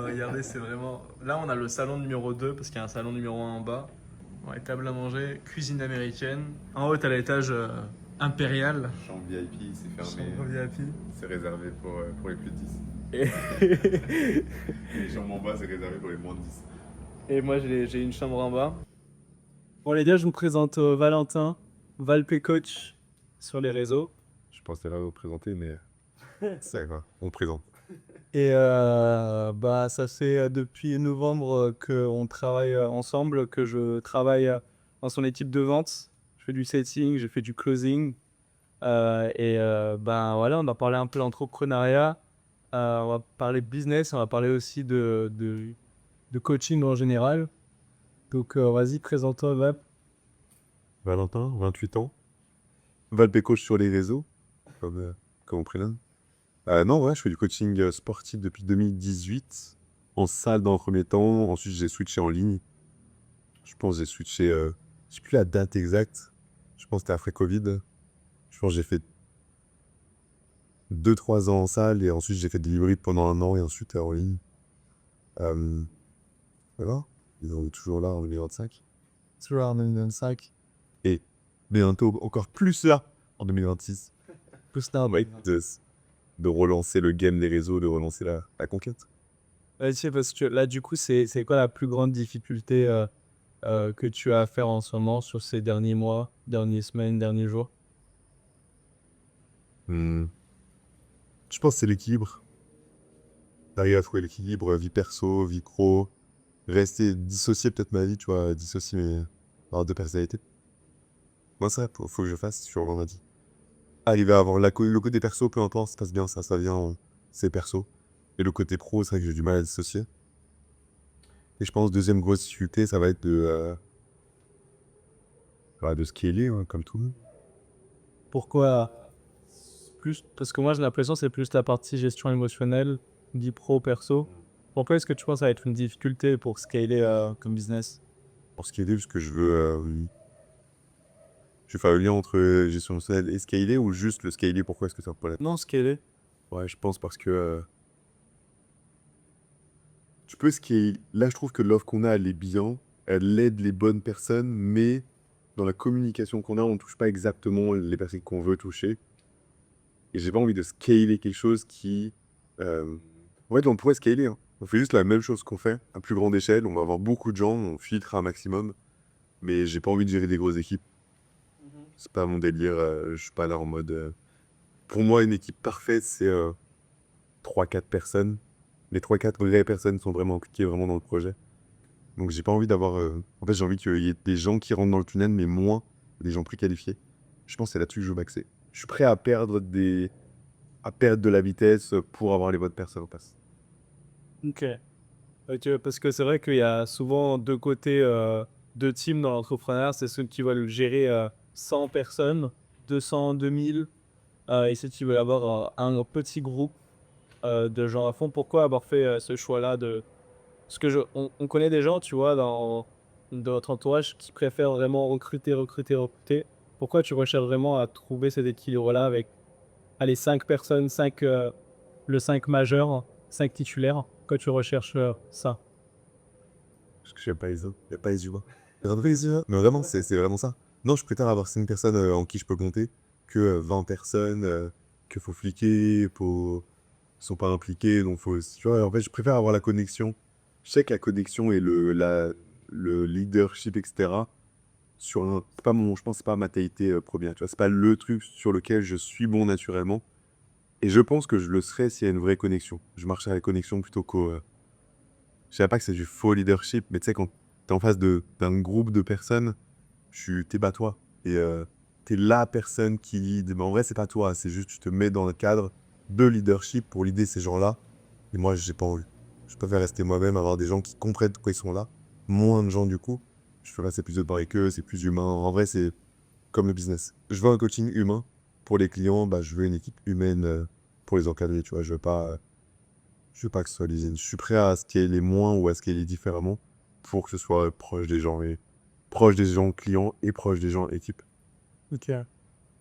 Regardez, c'est vraiment. Là, on a le salon numéro 2 parce qu'il y a un salon numéro 1 en bas. Ouais, table à manger, cuisine américaine. En haut, t'as l'étage impérial. Chambre VIP, c'est fermé. Chambre VIP. C'est réservé pour les plus de 10. Et, Et les chambres en bas, c'est réservé pour les moins de 10. et moi, j'ai une chambre en bas. Bon, les gars, je vous présente Valentin, Valpé Coach sur les réseaux. Je pensais là vous présenter, mais c'est quoi, on présente. Et bah, ça fait depuis novembre qu'on travaille ensemble, que je travaille dans son équipe de vente. Je fais du setting, je fais du closing. Ben voilà, on va parler un peu d'entrepreneuriat, on va parler business, on va parler aussi de coaching en général. Donc vas-y, présente-toi, Vap. Valentin, 28 ans. Valpécoach sur les réseaux, comme on prénomme. Non, ouais, je fais du coaching sportif depuis 2018. En salle dans le premier temps. Ensuite, j'ai switché en ligne. Je pense que j'ai switché, je sais plus la date exacte. Je pense que c'était après Covid. Je pense que j'ai fait 2-3 ans en salle et ensuite j'ai fait de l'hybride pendant un an et ensuite en ligne. Euh, voilà. On est toujours là en 2025. Sur en 2025. Et bientôt encore plus là en 2026. Plus tard. Ouais, de relancer le game des réseaux, de relancer la conquête. Ouais, tu sais, parce que là, du coup, c'est quoi la plus grande difficulté que tu as à faire en ce moment sur ces derniers mois, dernières semaines, derniers jours? Hmm. Je pense que c'est l'équilibre. D'arriver à trouver l'équilibre, vie perso, vie pro. Rester dissocier peut-être ma vie, tu vois, dissocier mes deux personnalités. Moi, ça, faut que je fasse sur vendredi. Arriver à avoir le côté perso, peu importe, ça se passe bien, ça vient, c'est perso. Et le côté pro, c'est vrai que j'ai du mal à dissocier. Et je pense, deuxième grosse difficulté, ça va être de scaler, hein, comme tout le monde. Pourquoi plus? Parce que moi, j'ai l'impression que c'est plus la partie gestion émotionnelle, vie pro, perso. Pourquoi est-ce que tu penses que ça va être une difficulté pour scaler comme business? Pour scaler, parce que je vais faire le lien entre gestion émotionnelle et scaler, ou juste le scaler, pourquoi est-ce que c'est un problème? Non, scaler. Ouais, je pense parce que tu peux scaler. Là, je trouve que l'offre qu'on a, elle est bien, elle aide les bonnes personnes, mais dans la communication qu'on a, on ne touche pas exactement les personnes qu'on veut toucher. Et j'ai pas envie de scaler quelque chose qui... En fait, on pourrait scaler, hein. On fait juste la même chose qu'on fait, à plus grande échelle. On va avoir beaucoup de gens, on filtre un maximum. Mais j'ai pas envie de gérer des grosses équipes. C'est pas mon délire. Je suis pas là en mode... Pour moi, une équipe parfaite, c'est 3-4 personnes. Les 3-4 vraies personnes sont vraiment impliquées vraiment dans le projet. Donc j'ai pas envie d'avoir... En fait, j'ai envie qu'il y ait des gens qui rentrent dans le tunnel, mais moins des gens plus qualifiés. Je pense que c'est là-dessus que je veux m'axer. Je suis prêt à perdre de la vitesse pour avoir les bonnes personnes en face. Ok. Ok, parce que c'est vrai qu'il y a souvent deux côtés, deux teams dans l'entrepreneuriat. C'est ceux qui veulent gérer 100 personnes, 200, 2000, et ceux qui veulent avoir un petit groupe de gens à fond. Pourquoi avoir fait ce choix-là de... Parce que on connaît des gens, tu vois, dans notre entourage qui préfèrent vraiment recruter, recruter, recruter. Pourquoi tu recherches vraiment à trouver cet équilibre-là avec, allez, 5 personnes, 5, le 5 majeur, 5 titulaires? Pourquoi tu recherches ça? Parce que j'aime pas les autres. J'aime pas les humains. J'aime pas les humains. Mais vraiment, c'est vraiment ça. Non, je préfère avoir 5 personnes en qui je peux compter que 20 personnes que faut fliquer, sont pas impliquées. Donc faut, tu vois, en fait, je préfère avoir la connexion. Je sais que la connexion et le leadership, etc. C'est pas je pense que c'est pas ma qualité première. Tu vois, c'est pas le truc sur lequel je suis bon naturellement. Et je pense que je le serais s'il y a une vraie connexion. Je marcherais à la connexion plutôt qu'au... Je savais pas que c'est du faux leadership, mais tu sais, quand t'es en face d'un groupe de personnes, t'es pas toi. Et t'es la personne qui lead. Mais en vrai, c'est pas toi. C'est juste, tu te mets dans le cadre de leadership pour leader ces gens-là. Et moi, j'ai pas envie. Je préfère rester moi-même, avoir des gens qui comprennent pourquoi ils sont là. Moins de gens, du coup. Je fais passer plus de temps avec eux, c'est plus humain. En vrai, c'est comme le business. Je veux un coaching humain. Pour les clients, bah, je veux une équipe humaine pour les encadrer, tu vois. Je veux pas que ce soit l'usine. Je suis prêt à scaler moins ou à scaler différemment pour que ce soit proche des gens et proche des gens clients et proche des gens équipe. Ok,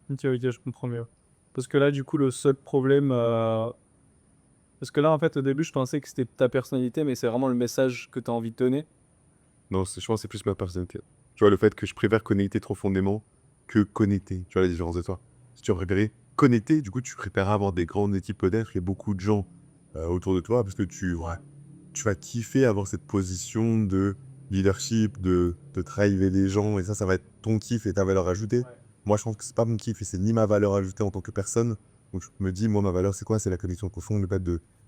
ok, ok, je comprends mieux. Parce que là, du coup, le seul problème, Parce que là, en fait, au début, je pensais que c'était ta personnalité, mais c'est vraiment le message que tu as envie de donner. Non, je pense que c'est plus ma personnalité. Tu vois, le fait que je préfère connecter profondément que connecter. Tu vois la différence de toi. Si tu préférais connecter, du coup, tu préfères avoir des grandes équipes peut-être et beaucoup de gens autour de toi parce que tu vas kiffer avoir cette position de leadership, de driver les gens et ça va être ton kiff et ta valeur ajoutée. Ouais. Moi, je pense que c'est pas mon kiff et c'est ni ma valeur ajoutée en tant que personne. Donc, je me dis, moi, ma valeur, c'est quoi? C'est la connexion profonde, le fait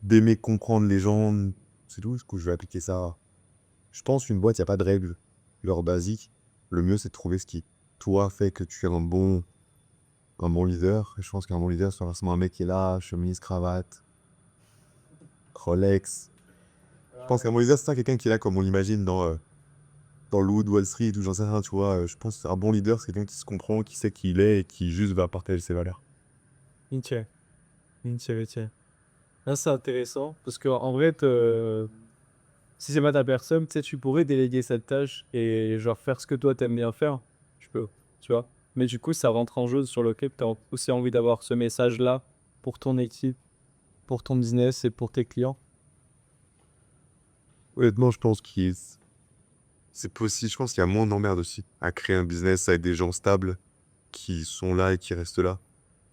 d'aimer comprendre les gens. C'est tout. Du coup, je vais appliquer ça. Je pense qu'une boîte, il n'y a pas de règles, leur basique. Le mieux, c'est de trouver ce qui, toi, fait que tu es un bon leader. Et je pense qu'un bon leader, c'est forcément un mec qui est là, chemise, cravate, Rolex. Je pense qu'un bon leader, c'est pas quelqu'un qui est là comme on l'imagine dans le Wood Wall Street ou j'en sais rien, tu vois. Je pense qu'un bon leader, c'est quelqu'un qui se comprend, qui sait qui il est et qui juste va partager ses valeurs. Ok. Ok, ok. Là, c'est intéressant parce qu'en vrai, si c'est pas ta personne, tu sais, tu pourrais déléguer cette tâche et genre faire ce que toi t'aimes bien faire. Tu peux, tu vois. Mais du coup, ça rentre en jeu sur lequel tu as aussi envie d'avoir ce message-là pour ton équipe, pour ton business et pour tes clients. Honnêtement, je pense que c'est possible. Je pense qu'il y a moins d'emmerde aussi à créer un business avec des gens stables qui sont là et qui restent là.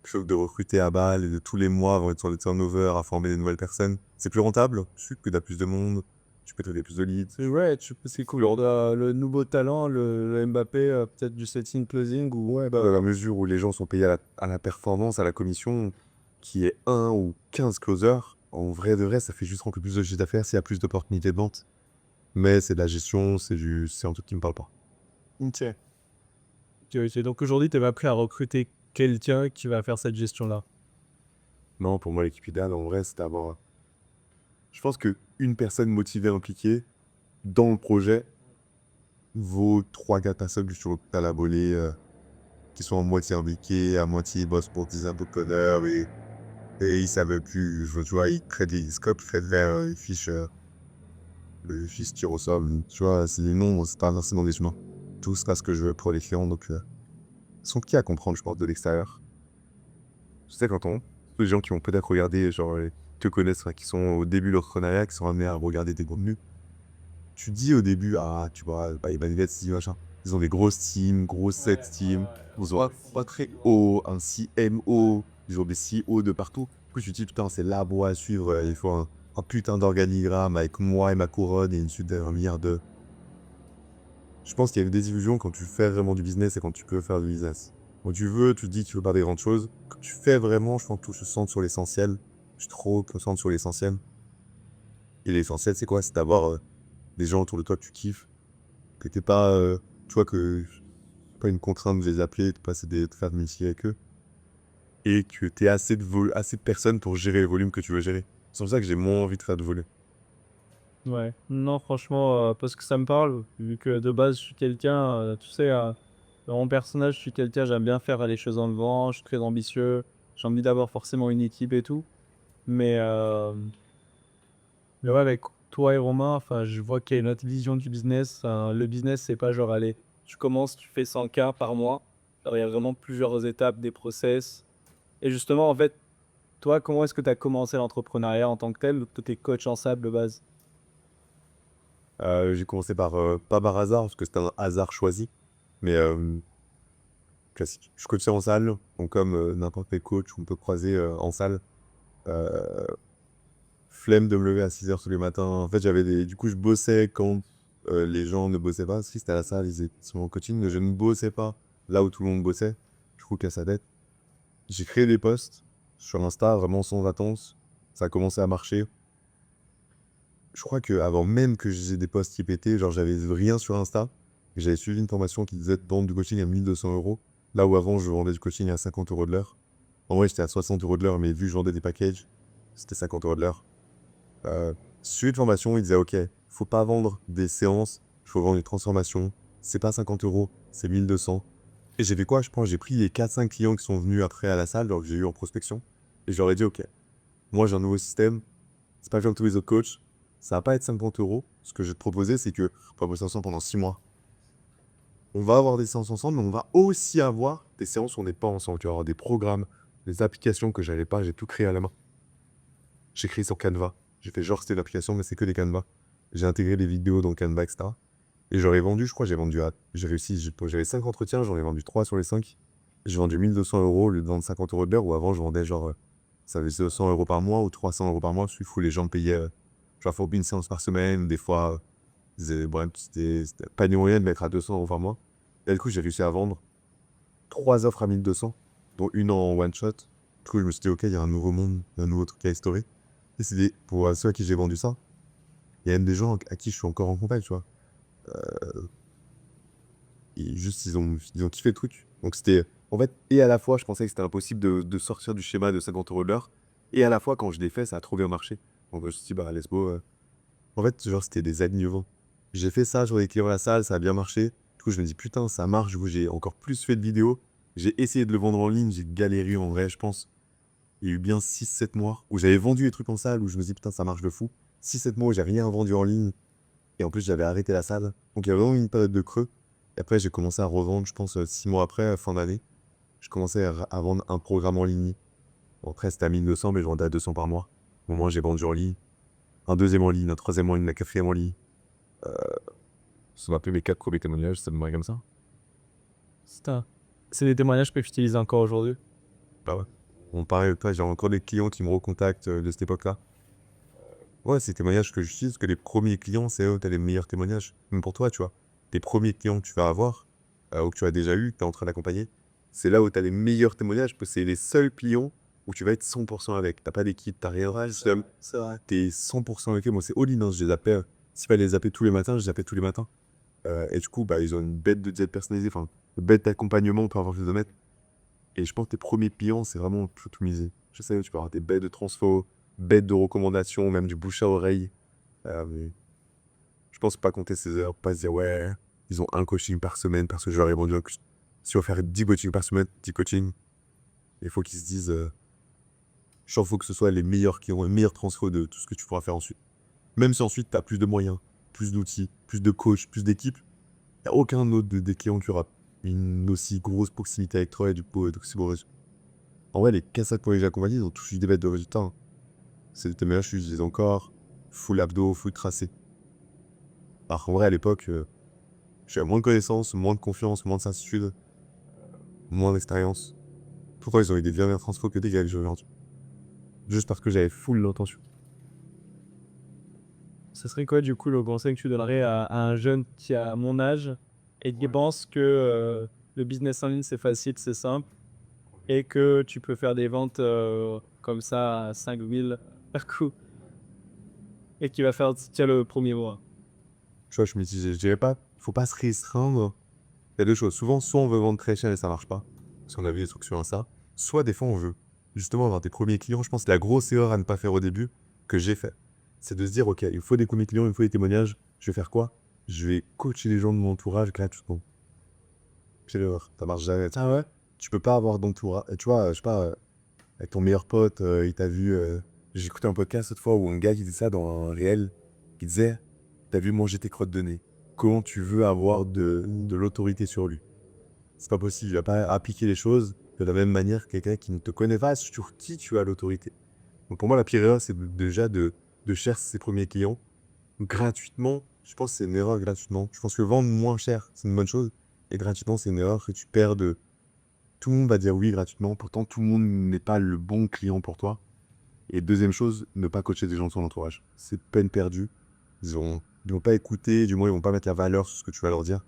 Plutôt que de recruter à balle et de tous les mois avoir être sur des turnovers à former des nouvelles personnes. C'est plus rentable, je sais que t'as plus de monde, tu peux trouver plus de leads. C'est ouais, c'est cool. On a le nouveau talent, le Mbappé, peut-être du setting closing ou Ouais, bah, dans la mesure où les gens sont payés à la performance, à la commission, qui est un ou 15 closers, en vrai de vrai, ça fait juste rentrer plus de chiffre d'affaires s'il y a plus d'opportunités de vente. Mais c'est de la gestion, c'est un truc qui me parle pas. ok. Ok, ok. Donc aujourd'hui, tu es pas prêt à recruter quelqu'un qui va faire cette gestion-là. Non, pour moi, l'équipe idéale, en vrai, c'est d'avoir. Je pense que une personne motivée, impliquée dans le projet vaut 3-4 personnes que tu recrutes à la volée, qui sont à moitié impliqués, à moitié ils bossent pour 10 un peu de codeurs et ils savent plus. Tu vois, ils créent des scopes, ils créent ils fichent, le fiche tir au sol. Tu vois, c'est des noms, c'est pas forcément des humains. Tout ça, ce que je veux pour les clients, donc ils sont qui à comprendre, je pense, de l'extérieur. Tu sais, quand tous les gens qui ont peut-être regardé, genre, te connaissent, enfin, qui sont au début de leur entrepreneuriat, qui sont amenés à regarder tes contenus, tu dis au début, ah, tu vois, bah, Evaluate, si machin. Ils ont des grosses teams, grosses sets teams. Ils ont pas très haut, un CMO. Ils ont des CEO de partout. Du coup, tu te dis, putain, c'est la voie à suivre. Il faut un putain d'organigramme avec moi et ma couronne et une suite d'un milliard de. Je pense qu'il y a une désillusion quand tu fais vraiment du business et quand tu peux faire du business. Quand tu veux, tu te dis que tu veux pas des grandes choses. Quand tu fais vraiment, je pense que tu te centres sur l'essentiel. Je suis trop concentre sur l'essentiel. Et l'essentiel, c'est quoi? C'est d'avoir des gens autour de toi que tu kiffes que t'es pas, tu vois, que c'est pas une contrainte de les appeler, de passer de faire des meetings avec eux, et que t'aies assez de personnes pour gérer le volume que tu veux gérer. C'est pour ça que j'ai moins envie de faire de volume. Ouais. Non, franchement, parce que ça me parle, vu que de base, je suis quelqu'un, tu sais, dans mon personnage, je suis quelqu'un, j'aime bien faire les choses en devant, je suis très ambitieux, j'ai envie d'avoir forcément une équipe et tout. Mais, mais ouais, avec toi et Romain, enfin, je vois qu'il y a une autre vision du business. Le business, c'est pas genre, allez, tu commences, tu fais 100 k par mois. Alors, il y a vraiment plusieurs étapes, des process. Et justement, en fait, toi, comment est-ce que tu as commencé l'entrepreneuriat en tant que tel? Tu es coach en sable de base. J'ai commencé pas par hasard, parce que c'était un hasard choisi, mais classique. Je coachais en salle, donc comme n'importe quel coach qu'on peut croiser en salle. Euh, Flemme de me lever à 6 heures tous les matins. En fait, du coup, je bossais quand les gens ne bossaient pas. Si c'était à la salle, ils étaient sur mon coaching, je ne bossais pas là où tout le monde bossait. Je coup, à sa tête. J'ai créé des posts sur Insta, vraiment sans attente. Ça a commencé à marcher. Je crois que avant même que j'ai des posts qui pétaient, genre j'avais rien sur Insta. J'avais suivi une formation qui disait de vendre du coaching à 1 200 euros. Là où avant, je vendais du coaching à 50 euros de l'heure. En vrai, j'étais à 60 euros de l'heure, mais vu que je vendais des packages, c'était 50 euros de l'heure. Suivi de formation, il disait ok, faut pas vendre des séances, il faut vendre une transformation. C'est pas 50 euros, c'est 1200. Et j'ai fait quoi? Je pense j'ai pris les 4-5 clients qui sont venus après à la salle, alors que j'ai eu en prospection. Et je leur ai dit ok, moi j'ai un nouveau système, c'est pas comme tous les autres coachs, ça va pas être 50 euros. Ce que je vais te proposer, c'est que on va bosser ensemble pendant 6 mois. On va avoir des séances ensemble, mais on va aussi avoir des séances où on n'est pas ensemble. Tu vas avoir des programmes, des applications que j'avais pas, j'ai tout créé à la main. J'ai créé sur Canva. J'ai fait genre c'était une application, mais c'est que des Canva. J'ai intégré les vidéos dans Canva, etc. Et j'aurais vendu, je crois, j'ai réussi, j'avais 5 entretiens, j'en ai vendu 3 sur les 5. J'ai vendu 1200 euros au lieu de vendre 50 euros de l'heure, ou avant, je vendais genre, ça faisait 200 euros par mois ou 300 euros par mois, parce qu'il faut les gens me payaient, genre, faut une séance par semaine, des fois, bref, c'était pas une moyenne de mettre à 200 euros par mois. Et du coup, j'ai réussi à vendre 3 offres à 1200, dont une en one shot. Du coup, je me suis dit, ok, il y a un nouveau monde, un nouveau truc à instaurer. Et pour ceux à qui j'ai vendu ça, il y a même des gens à qui je suis encore en contact, tu vois. Et juste, ils ont kiffé le truc. Donc c'était, en fait, et à la fois, je pensais que c'était impossible de sortir du schéma de 50 euros de l'heure. Et à la fois, quand je l'ai fait, ça a trop bien marché. Donc je me suis dit, bah, let's go. En fait, genre, c'était des alignements. J'ai fait ça, j'aurais des clients à la salle, ça a bien marché. Du coup, je me dis, putain, ça marche. Du coup, j'ai encore plus fait de vidéos. J'ai essayé de le vendre en ligne, j'ai galéré en vrai, je pense. Il y a eu bien 6-7 mois où j'avais vendu des trucs en salle, où je me dis, putain, ça marche de fou. 6-7 mois où j'ai rien vendu en ligne. Et en plus, j'avais arrêté la salle. Donc il y a vraiment une période de creux. Et après, j'ai commencé à revendre, je pense, 6 mois après, fin d'année. Je commençais à vendre un programme en ligne. Bon, après, c'était à 1200, mais je vendais à 200 par mois. Au moins, j'ai vendu en ligne. Un deuxième en ligne, un troisième en ligne, un quatrième en ligne. Ça m'a appelé mes 4 premiers témoignages, ça me paraît comme ça. C'est des témoignages que tu utilises encore aujourd'hui. Bah ouais. Bon, pareil, toi, j'ai encore des clients qui me recontactent de cette époque-là. Ouais, c'est des témoignages que j'utilise, parce que les premiers clients, c'est eux où t'as les meilleurs témoignages. Même pour toi, tu vois. Les premiers clients que tu vas avoir, ou que tu as déjà eu, que tu es en train d'accompagner, c'est là où tu as les meilleurs témoignages, parce que c'est les seuls clients où tu vas être 100% avec. T'as pas d'équipe, t'as rien. C'est vrai. T'es 100% avec eux. Moi, c'est all-in, hein. Je les appelle. S'il fallait les appeler tous les matins, je les appelle tous les matins. Et du coup, bah, ils ont une bête de jet personnalisée, enfin, une bête d'accompagnement pour avoir plus de mètres. Et je pense que tes premiers clients, c'est vraiment faut tout miser. Je sais, tu peux avoir des bêtes de transfo, bêtes de recommandations, même du bouche à oreille. Mais je pense pas compter ces heures, pas se dire, ouais, ils ont un coaching par semaine parce que je leur ai vendu un coaching. Si on va faire 10 coachings par semaine, 10 coachings, il faut qu'ils se disent, il faut que ce soit les meilleurs qui ont le meilleur transfo de tout ce que tu pourras faire ensuite. Même si ensuite tu as plus de moyens, plus d'outils, plus de coachs, plus d'équipes, il n'y a aucun autre des clients qui aura une aussi grosse proximité avec toi et du coup, donc c'est bon résultat. En vrai, les 15 pour les que j'ai accompagnés, ils ont tous eu des bêtes de résultats, hein. C'est des témoignages, je les encore, full abdos, full tracé. Alors qu'en vrai, à l'époque, j'avais moins de connaissances, moins de confiance, moins de certitude, moins d'expérience. Pourtant, ils ont eu des bien meilleurs transfos que des gars que j'ai aujourd'hui. Juste parce que j'avais full l'intention. Ce serait quoi, du coup, le conseil que tu donnerais à un jeune qui a mon âge et qui pense que le business en ligne, c'est facile, c'est simple et que tu peux faire des ventes comme ça à 5000 par coup et qui va faire tiens, le premier mois? Tu vois, je me disais, je dirais pas, faut pas se restreindre. Il y a deux choses. Souvent, soit on veut vendre très cher et ça marche pas, parce qu'on a vu des trucs sur ça. Soit des fois, on veut justement avoir des premiers clients. Je pense que la grosse erreur à ne pas faire au début, que j'ai fait, c'est de se dire, ok, il faut des premiers clients, il faut des témoignages. Je vais faire quoi? Je vais coacher les gens de mon entourage gratuitement. C'est l'erreur. Ça marche jamais. Ah ouais? Tu peux pas avoir d'entourage. Tu vois, je sais pas, avec ton meilleur pote, il t'a vu. J'ai écouté un podcast cette fois où un gars qui disait ça dans un réel, qui disait, t'as vu manger tes crottes de nez. Comment tu veux avoir de l'autorité sur lui? C'est pas possible, il va pas appliquer les choses de la même manière que quelqu'un qui ne te connaît pas, sur qui tu as l'autorité. Donc pour moi, la pire erreur, c'est déjà de chercher ses premiers clients gratuitement. Je pense que c'est une erreur gratuitement. Je pense que vendre moins cher, c'est une bonne chose. Et gratuitement, c'est une erreur que tu perds de... Tout le monde va dire oui gratuitement, pourtant tout le monde n'est pas le bon client pour toi. Et deuxième chose, ne pas coacher des gens de son entourage. C'est peine perdue. Ils vont pas écouter, du moins ils vont pas mettre la valeur sur ce que tu vas leur dire.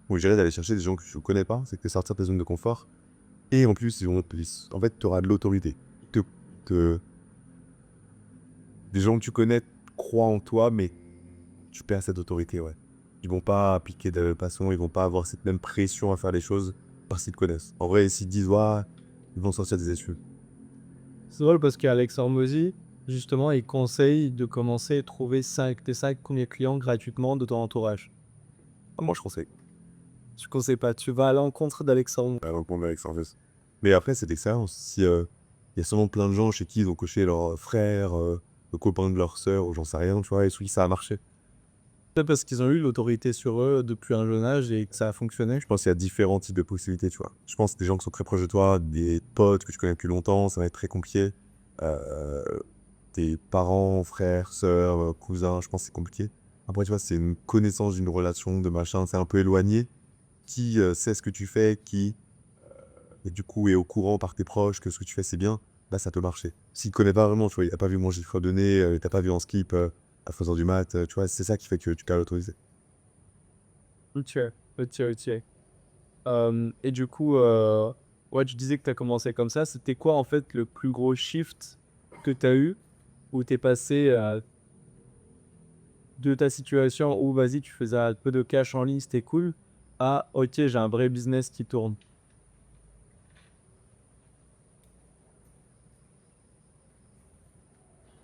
Bon, je dirais d'aller chercher des gens que tu ne connais pas, c'est que sortir de ta zone de confort. Et en plus, en fait, tu auras de l'autorité. Que des gens que tu connais croient en toi, mais tu perds cette autorité, ouais. Ils vont pas appliquer de la même façon, ils vont pas avoir cette même pression à faire les choses parce qu'ils te connaissent. En vrai, s'ils disent, ouais, ils vont sortir des excuses. C'est drôle parce qu'Alex Hormozy, justement, il conseille de commencer à trouver tes 5 premiers clients gratuitement de ton entourage. Ah, moi, je conseille. Je conseille pas, tu vas à l'encontre d'Alex Hormozy. Donc, mon avec Service. Mais après, c'est d'expérience. Si il y a sûrement plein de gens chez qui ils ont coché leur frère, le copain de leur sœur, ou j'en sais rien, tu vois, et sous qui ça a marché. Peut-être parce qu'ils ont eu l'autorité sur eux depuis un jeune âge et que ça a fonctionné. Je pense qu'il y a différents types de possibilités, tu vois. Je pense que des gens qui sont très proches de toi, des potes que tu connais depuis longtemps, ça va être très compliqué. tes parents, frères, sœurs, cousins, je pense que c'est compliqué. Après, tu vois, c'est une connaissance d'une relation, de machin, c'est un peu éloigné. Qui sait ce que tu fais, qui, et du coup, est au courant par tes proches que ce que tu fais, c'est bien, là, ça peut marcher. S'il connaît pas vraiment, tu vois, il a pas vu mon chiffre donné, il t'a pas vu en skip à 3h du mat, tu vois, c'est ça qui fait que tu peux l'autoriser. Ok, ok. Et du coup, ouais, tu disais que tu as commencé comme ça. C'était quoi, en fait, le plus gros shift que tu as eu où tu es passé de ta situation où, vas-y, tu faisais un peu de cash en ligne, c'était cool, à, ok, j'ai un vrai business qui tourne.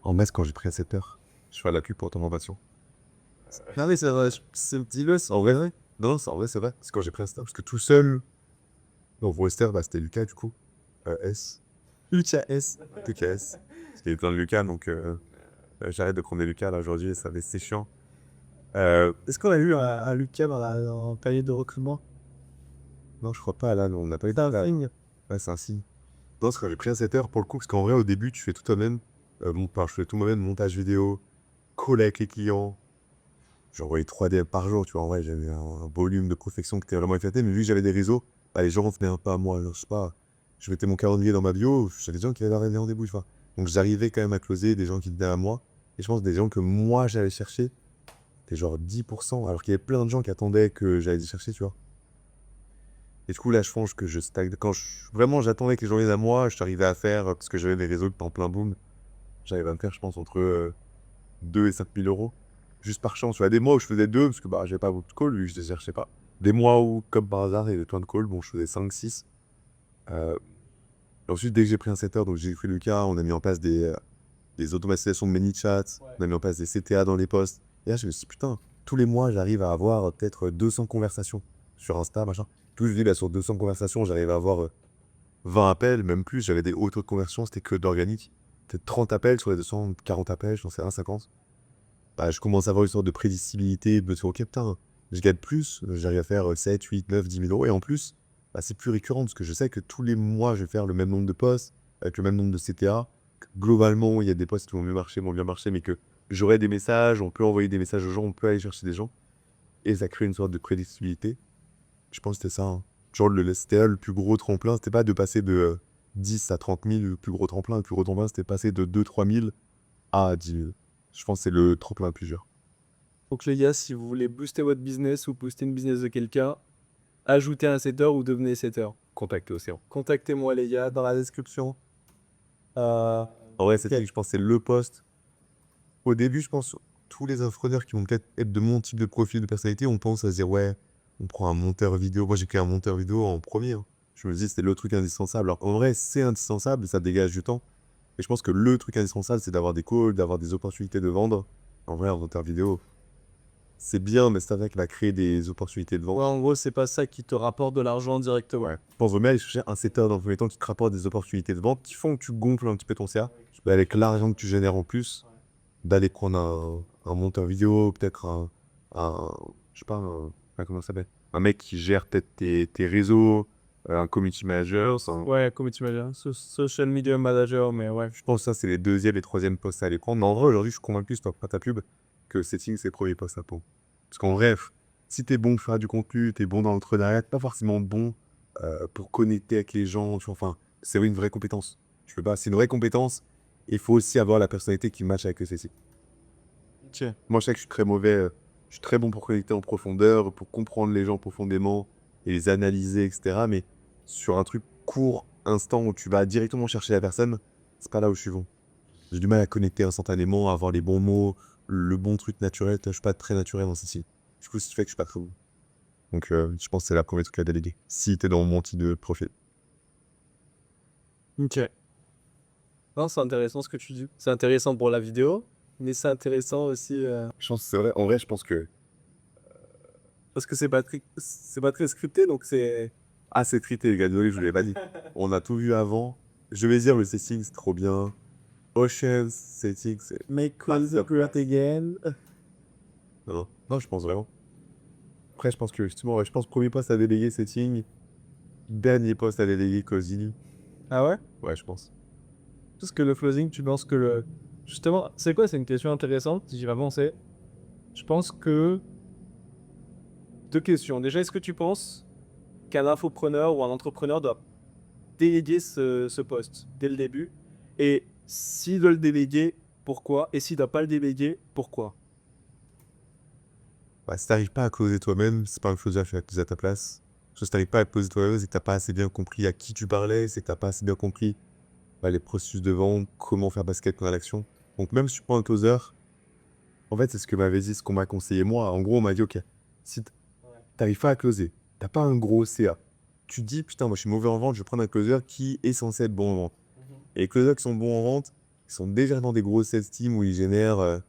En messe, quand j'ai pris à 7h, je fais la pub pour ton innovation. Non, mais c'est vrai, dis-le, c'est en vrai, vrai. Non, c'est en vrai, c'est vrai. C'est quand j'ai pris un stage, parce que tout seul, dans Wester, bah, c'était Lucas, du coup. S. Lucas S. Lucas S. Parce qu'il est plein de Lucas, donc j'arrête de prendre des Lucas, là, aujourd'hui, et ça va, c'est chiant. Est-ce qu'on a eu un Lucas en période de recrutement? Non, je crois pas, là, non, on n'a pas eu de ça. Ouais, c'est un signe. Non, c'est quand j'ai pris à 7h, pour le coup, parce qu'en vrai, au début, tu fais tout toi-même. Je fais tout moi-même, montage vidéo, call avec les clients. J'envoyais 3 DM par jour, tu vois. En vrai, j'avais un volume de prospection qui était vraiment éclaté, mais vu que j'avais des réseaux, bah, les gens venaient un peu à moi. Alors, je sais pas, je mettais mon calendrier dans ma bio, j'avais des gens qui avaient des rendez-vous, tu vois. Donc, j'arrivais quand même à closer des gens qui venaient à moi. Et je pense des gens que moi, j'allais chercher, c'était genre 10%, alors qu'il y avait plein de gens qui attendaient que j'allais les chercher, tu vois. Et du coup, là, je pense que je stagne. Vraiment, j'attendais que les gens viennent à moi, je t'arrivais à faire, parce que j'avais des réseaux qui étaient en plein boom, j'arrivais à me faire, je pense, entre 2 et 5 000 euros. Juste par chance. Il y a des mois où je faisais 2 parce que bah, j'avais pas beaucoup de calls, vu que je les cherchais pas. Des mois où, comme par hasard, il y avait plein de calls, bon, je faisais 5, 6. Ensuite, dès que j'ai pris un setter, donc j'ai pris Lucas, on a mis en place des automatisations de ManyChat, on a mis en place des CTA dans les posts. Et là, je me suis dit, putain, tous les mois, j'arrive à avoir peut-être 200 conversations sur Insta, machin. Tout je dis, bah, sur 200 conversations, j'arrive à avoir 20 appels, même plus. J'avais des hauts taux de conversion, c'était que d'organique. Peut-être 30 appels sur les 200, 40 appels, j'en sais rien, 50. Bah, je commence à avoir une sorte de prédictibilité, de me dire, ok, putain, je gagne plus, j'arrive à faire 7, 8, 9, 10 000 euros. Et en plus, bah, c'est plus récurrent parce que je sais que tous les mois, je vais faire le même nombre de posts, avec le même nombre de CTA. Globalement, il y a des posts qui vont mieux marcher, moins bien marcher, mais que j'aurai des messages, on peut envoyer des messages aux gens, on peut aller chercher des gens. Et ça crée une sorte de prédictibilité. Je pense que c'était ça, hein. Genre, c'était là le plus gros tremplin, c'était pas de passer de 10 à 30 000, le plus gros tremplin. Le plus gros tremplin, c'était passer de 2, 3 000 à 10 000. Je pense que c'est le tremplin le plus dur. Donc les gars, si vous voulez booster votre business ou booster une business de quelqu'un, ajoutez un setter ou devenez setter. Contacter Océan. Contactez-moi les gars dans la description. En vrai, c'est je pense que c'est le poste. Au début, je pense, tous les infopreneurs qui vont peut-être être de mon type de profil de personnalité, on pense à se dire, ouais, on prend un monteur vidéo. Moi, j'ai créé un monteur vidéo en premier, hein. Je me dis, c'était le truc indispensable. Alors qu'en vrai, c'est indispensable, ça dégage du temps. Et je pense que le truc indispensable, c'est d'avoir des calls, d'avoir des opportunités de vendre. En vrai, un monteur vidéo, c'est bien, mais c'est vrai qu'il va créer des opportunités de vente. Ouais, en gros, c'est pas ça qui te rapporte de l'argent directement. Ouais. Je pense vraiment aller chercher un setter dans le premier temps qui te rapporte des opportunités de vente qui font que tu gonfles un petit peu ton CA. Avec l'argent que tu génères en plus, d'aller prendre un monteur vidéo, peut-être je sais pas, comment ça s'appelle? Un mec qui gère peut-être tes réseaux, un community manager. Ouais, community manager, social media manager, mais ouais. Je pense que ça, c'est les deuxième et troisième postes à aller prendre. Mais en vrai, aujourd'hui, je suis convaincu, si tu pas ta pub, que setting, c'est le premier poste à prendre. Parce qu'en bref, si t'es bon pour faire du contenu, t'es bon dans l'entrepreneuriat, t'es pas forcément bon pour connecter avec les gens, tu vois, enfin, c'est une vraie compétence. Je peux pas, c'est une vraie compétence. Et il faut aussi avoir la personnalité qui match avec le CC. Ok. Moi, je sais que je suis très mauvais. Je suis très bon pour connecter en profondeur, pour comprendre les gens profondément et les analyser, etc. Mais sur un truc court, instant, où tu vas directement chercher la personne, c'est pas là où je suis bon. J'ai du mal à connecter instantanément, à avoir les bons mots, le bon truc naturel. Je suis pas très naturel dans ceci. Du coup, ce qui fait que je suis pas très bon. Donc, je pense que c'est la première truc à déléguer. Si t'es dans mon type de profil. Ok. Non, c'est intéressant ce que tu dis. C'est intéressant pour la vidéo, mais c'est intéressant aussi Je pense que c'est vrai. En vrai, je pense que. parce que c'est pas très scripté, donc c'est. Ah, c'est trité, les gars. Désolé, je vous l'ai pas dit. On a tout vu avant. Je vais dire, le setting, c'est trop bien. Oceans, setting, c'est. Make calls great again. Non, non. Non, je pense vraiment. Après, je pense que justement, ouais, je pense premier poste à déléguer setting. Dernier poste à déléguer closing. Ah ouais? Ouais, je pense. Parce que le closing, tu penses que Justement, c'est quoi? C'est une question intéressante, j'y vais avancer. Je pense que 2 questions. Déjà, est-ce que tu penses qu'un infopreneur ou un entrepreneur doit déléguer ce poste dès le début? Et s'il doit le déléguer, pourquoi? Et s'il doit pas le déléguer, pourquoi? Bah, si t'arrives pas à closer toi-même, c'est pas un closer qui va closer à ta place. Parce que si t'arrives pas à closer toi-même, c'est que t'as pas assez bien compris à qui tu parlais, c'est que t'as pas assez bien compris les processus de vente, comment faire basket dans l'action. Donc même si tu prends un closer, en fait, c'est ce que m'avait dit, ce qu'on m'a conseillé moi. En gros, on m'a dit, ok, si t'arrives pas à closer, t'as pas un gros CA, tu te dis, putain, moi je suis mauvais en vente, je vais prendre un closer qui est censé être bon en vente. Et les closers qui sont bons en vente, ils sont déjà dans des grosses sales teams où ils génèrent,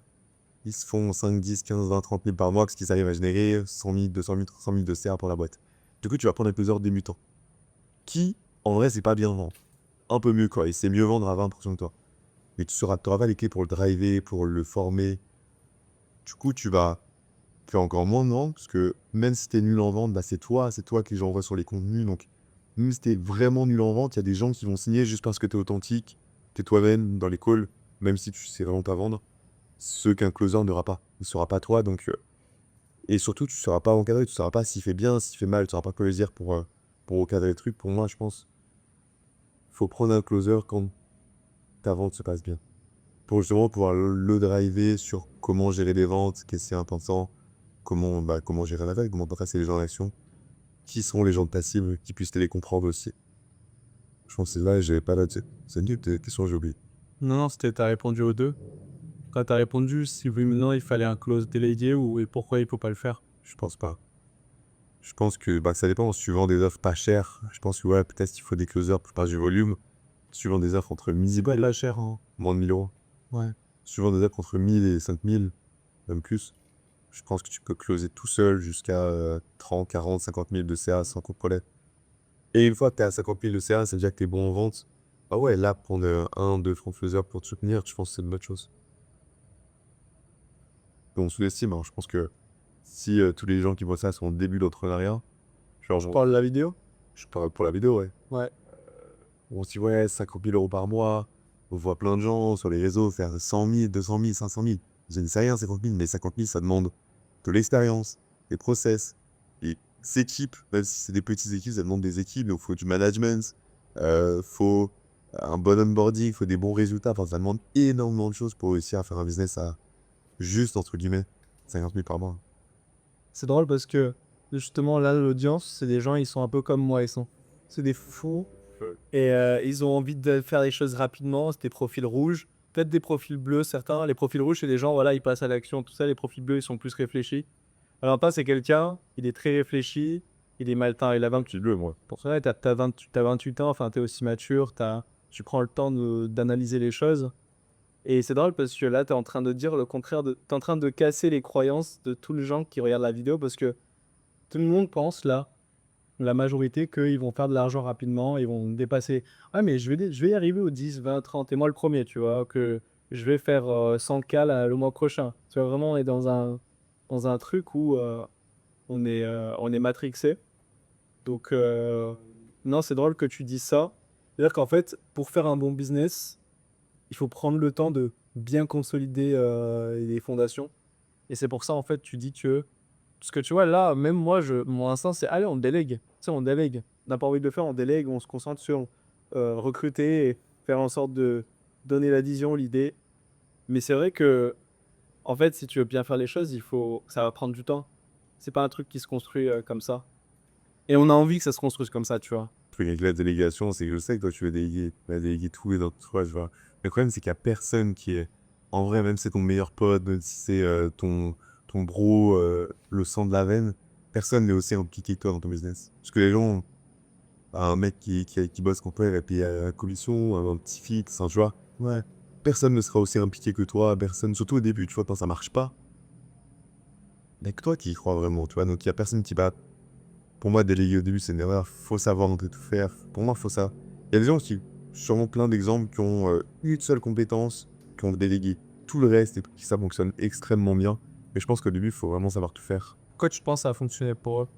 ils se font 5, 10, 15, 20, 30 000 par mois parce qu'ils arrivent à générer 100 000, 200 000, 300 000 de CA pour la boîte. Du coup, tu vas prendre un closer débutant qui, en vrai, c'est pas bien vendre. Un peu mieux, quoi. Il sait mieux vendre à 20% que toi. Mais tu n'auras pas les clés pour le driver, pour le former. Du coup, tu vas faire encore moins de ventes parce que même si t'es nul en vente, bah, c'est toi que les gens voient sur les contenus. Donc, même si t'es vraiment nul en vente, il y a des gens qui vont signer juste parce que t'es authentique, t'es toi-même dans les calls, même si tu sais vraiment pas vendre. Ce qu'un closer n'aura pas. Il ne sera pas toi, donc... et surtout, tu ne seras pas encadré, tu ne sauras pas s'il fait bien, s'il fait mal, tu ne sauras pas quoi lui dire pour encadrer le truc. Pour moi, je pense, faut prendre un closer quand ta vente se passe bien. Pour justement pouvoir le driver sur comment gérer les ventes, qu'est-ce qui est important, comment gérer la veille, comment passer les gens en action, qui sont les gens de ta cible, qui puissent te les comprendre aussi. Je pense que c'est là, j'avais pas là-dessus. C'est une des questions que j'ai oublié. Non, non, c'était tu répondu aux 2. Quand tu répondu si oui ou non il fallait un clause délégué ou et pourquoi il faut pas le faire. Je pense pas. Je pense que ça dépend. Si tu vends des offres pas chères, je pense que ouais, peut-être qu'il faut des closers pour faire du volume. Si tu vends des offres entre 1000 C'est et pas cher, hein. moins de 1000 euros. Ouais. Si tu vends des offres entre 1000 et 5000, même plus, je pense que tu peux closer tout seul jusqu'à 30, 40, 50 000 de CA sans contrôler. Et une fois que tu es à 50 000 de CA, ça veut dire que tu es bon en vente. Ah ouais, là, prendre un, deux francs closers pour te soutenir, je pense que c'est une bonne chose. Mais on sous-estime, hein. Je pense que si tous les gens qui voient ça sont au début d'entrepreneuriat, genre, Tu parles de la vidéo? je parle pour la vidéo, ouais. Ouais. On se dit, ouais, 50 000 euros par mois. On voit plein de gens sur les réseaux faire 100 000, 200 000, 500 000. Je ne sais rien, 50 000, mais 50 000, ça demande de l'expérience, des process, des équipes. Même si c'est des petites équipes, ça demande des équipes. Donc, il faut du management, faut un bon onboarding, il faut des bons résultats. Enfin, ça demande énormément de choses pour réussir à faire un business à juste, entre guillemets, 50 000 par mois. C'est drôle parce que justement là l'audience, c'est des gens ils sont un peu comme moi, c'est des fous et ils ont envie de faire les choses rapidement, c'est des profils rouges, peut-être des profils bleus certains. Les profils rouges c'est des gens voilà, ils passent à l'action tout ça, les profils bleus ils sont plus réfléchis. Valentin c'est quelqu'un, il est très réfléchi, il est maltin, il a 28 Bleu, moi. pour ça t'as 28 ans, enfin t'es aussi mature, tu prends le temps d'analyser les choses. Et c'est drôle parce que là, tu es en train de dire le contraire de. Tu es en train de casser les croyances de tous les gens qui regardent la vidéo parce que tout le monde pense là, la majorité, qu'ils vont faire de l'argent rapidement, ils vont dépasser. Ah, mais je vais y arriver aux 10, 20, 30, et moi le premier, tu vois, que je vais faire 100K le mois prochain. Tu vois, vraiment, on est dans un truc où on est matrixé. Donc, non, c'est drôle que tu dis ça. C'est-à-dire qu'en fait, pour faire un bon business, il faut prendre le temps de bien consolider les fondations. Et c'est pour ça, en fait, tu dis que. Parce que tu vois, là, même moi, mon instinct, c'est allez, on délègue. Tu sais, on délègue. On n'a pas envie de le faire, on délègue, on se concentre sur recruter et faire en sorte de donner la vision, l'idée. Mais c'est vrai que, en fait, si tu veux bien faire les choses, ça va prendre du temps. C'est pas un truc qui se construit comme ça. Et on a envie que ça se construise comme ça, tu vois. Le truc avec la délégation, c'est que je sais que toi, tu vas déléguer tout et dans toi, je vois. Le problème, c'est qu'il n'y a personne qui est, en vrai, même si c'est ton meilleur pote, même si c'est ton bro, le sang de la veine, personne n'est aussi impliqué que toi dans ton business. Parce que les gens, un mec qui bosse contre toi, il va payer à la commission, un petit fixe, tu vois. Ouais. Personne ne sera aussi impliqué que toi, personne, surtout au début, tu vois, quand ça marche pas. Mais que toi qui y crois vraiment, tu vois. Donc, il n'y a personne qui va. Pour moi, déléguer au début, c'est une erreur. Faut savoir tout faire. Pour moi, faut ça. Il y a des gens qui, sûrement plein d'exemples, qui ont une seule compétence, qui ont délégué tout le reste et qui ça fonctionne extrêmement bien. Mais je pense qu'au début, il faut vraiment savoir tout faire. Pourquoi tu penses que ça a fonctionné pour eux?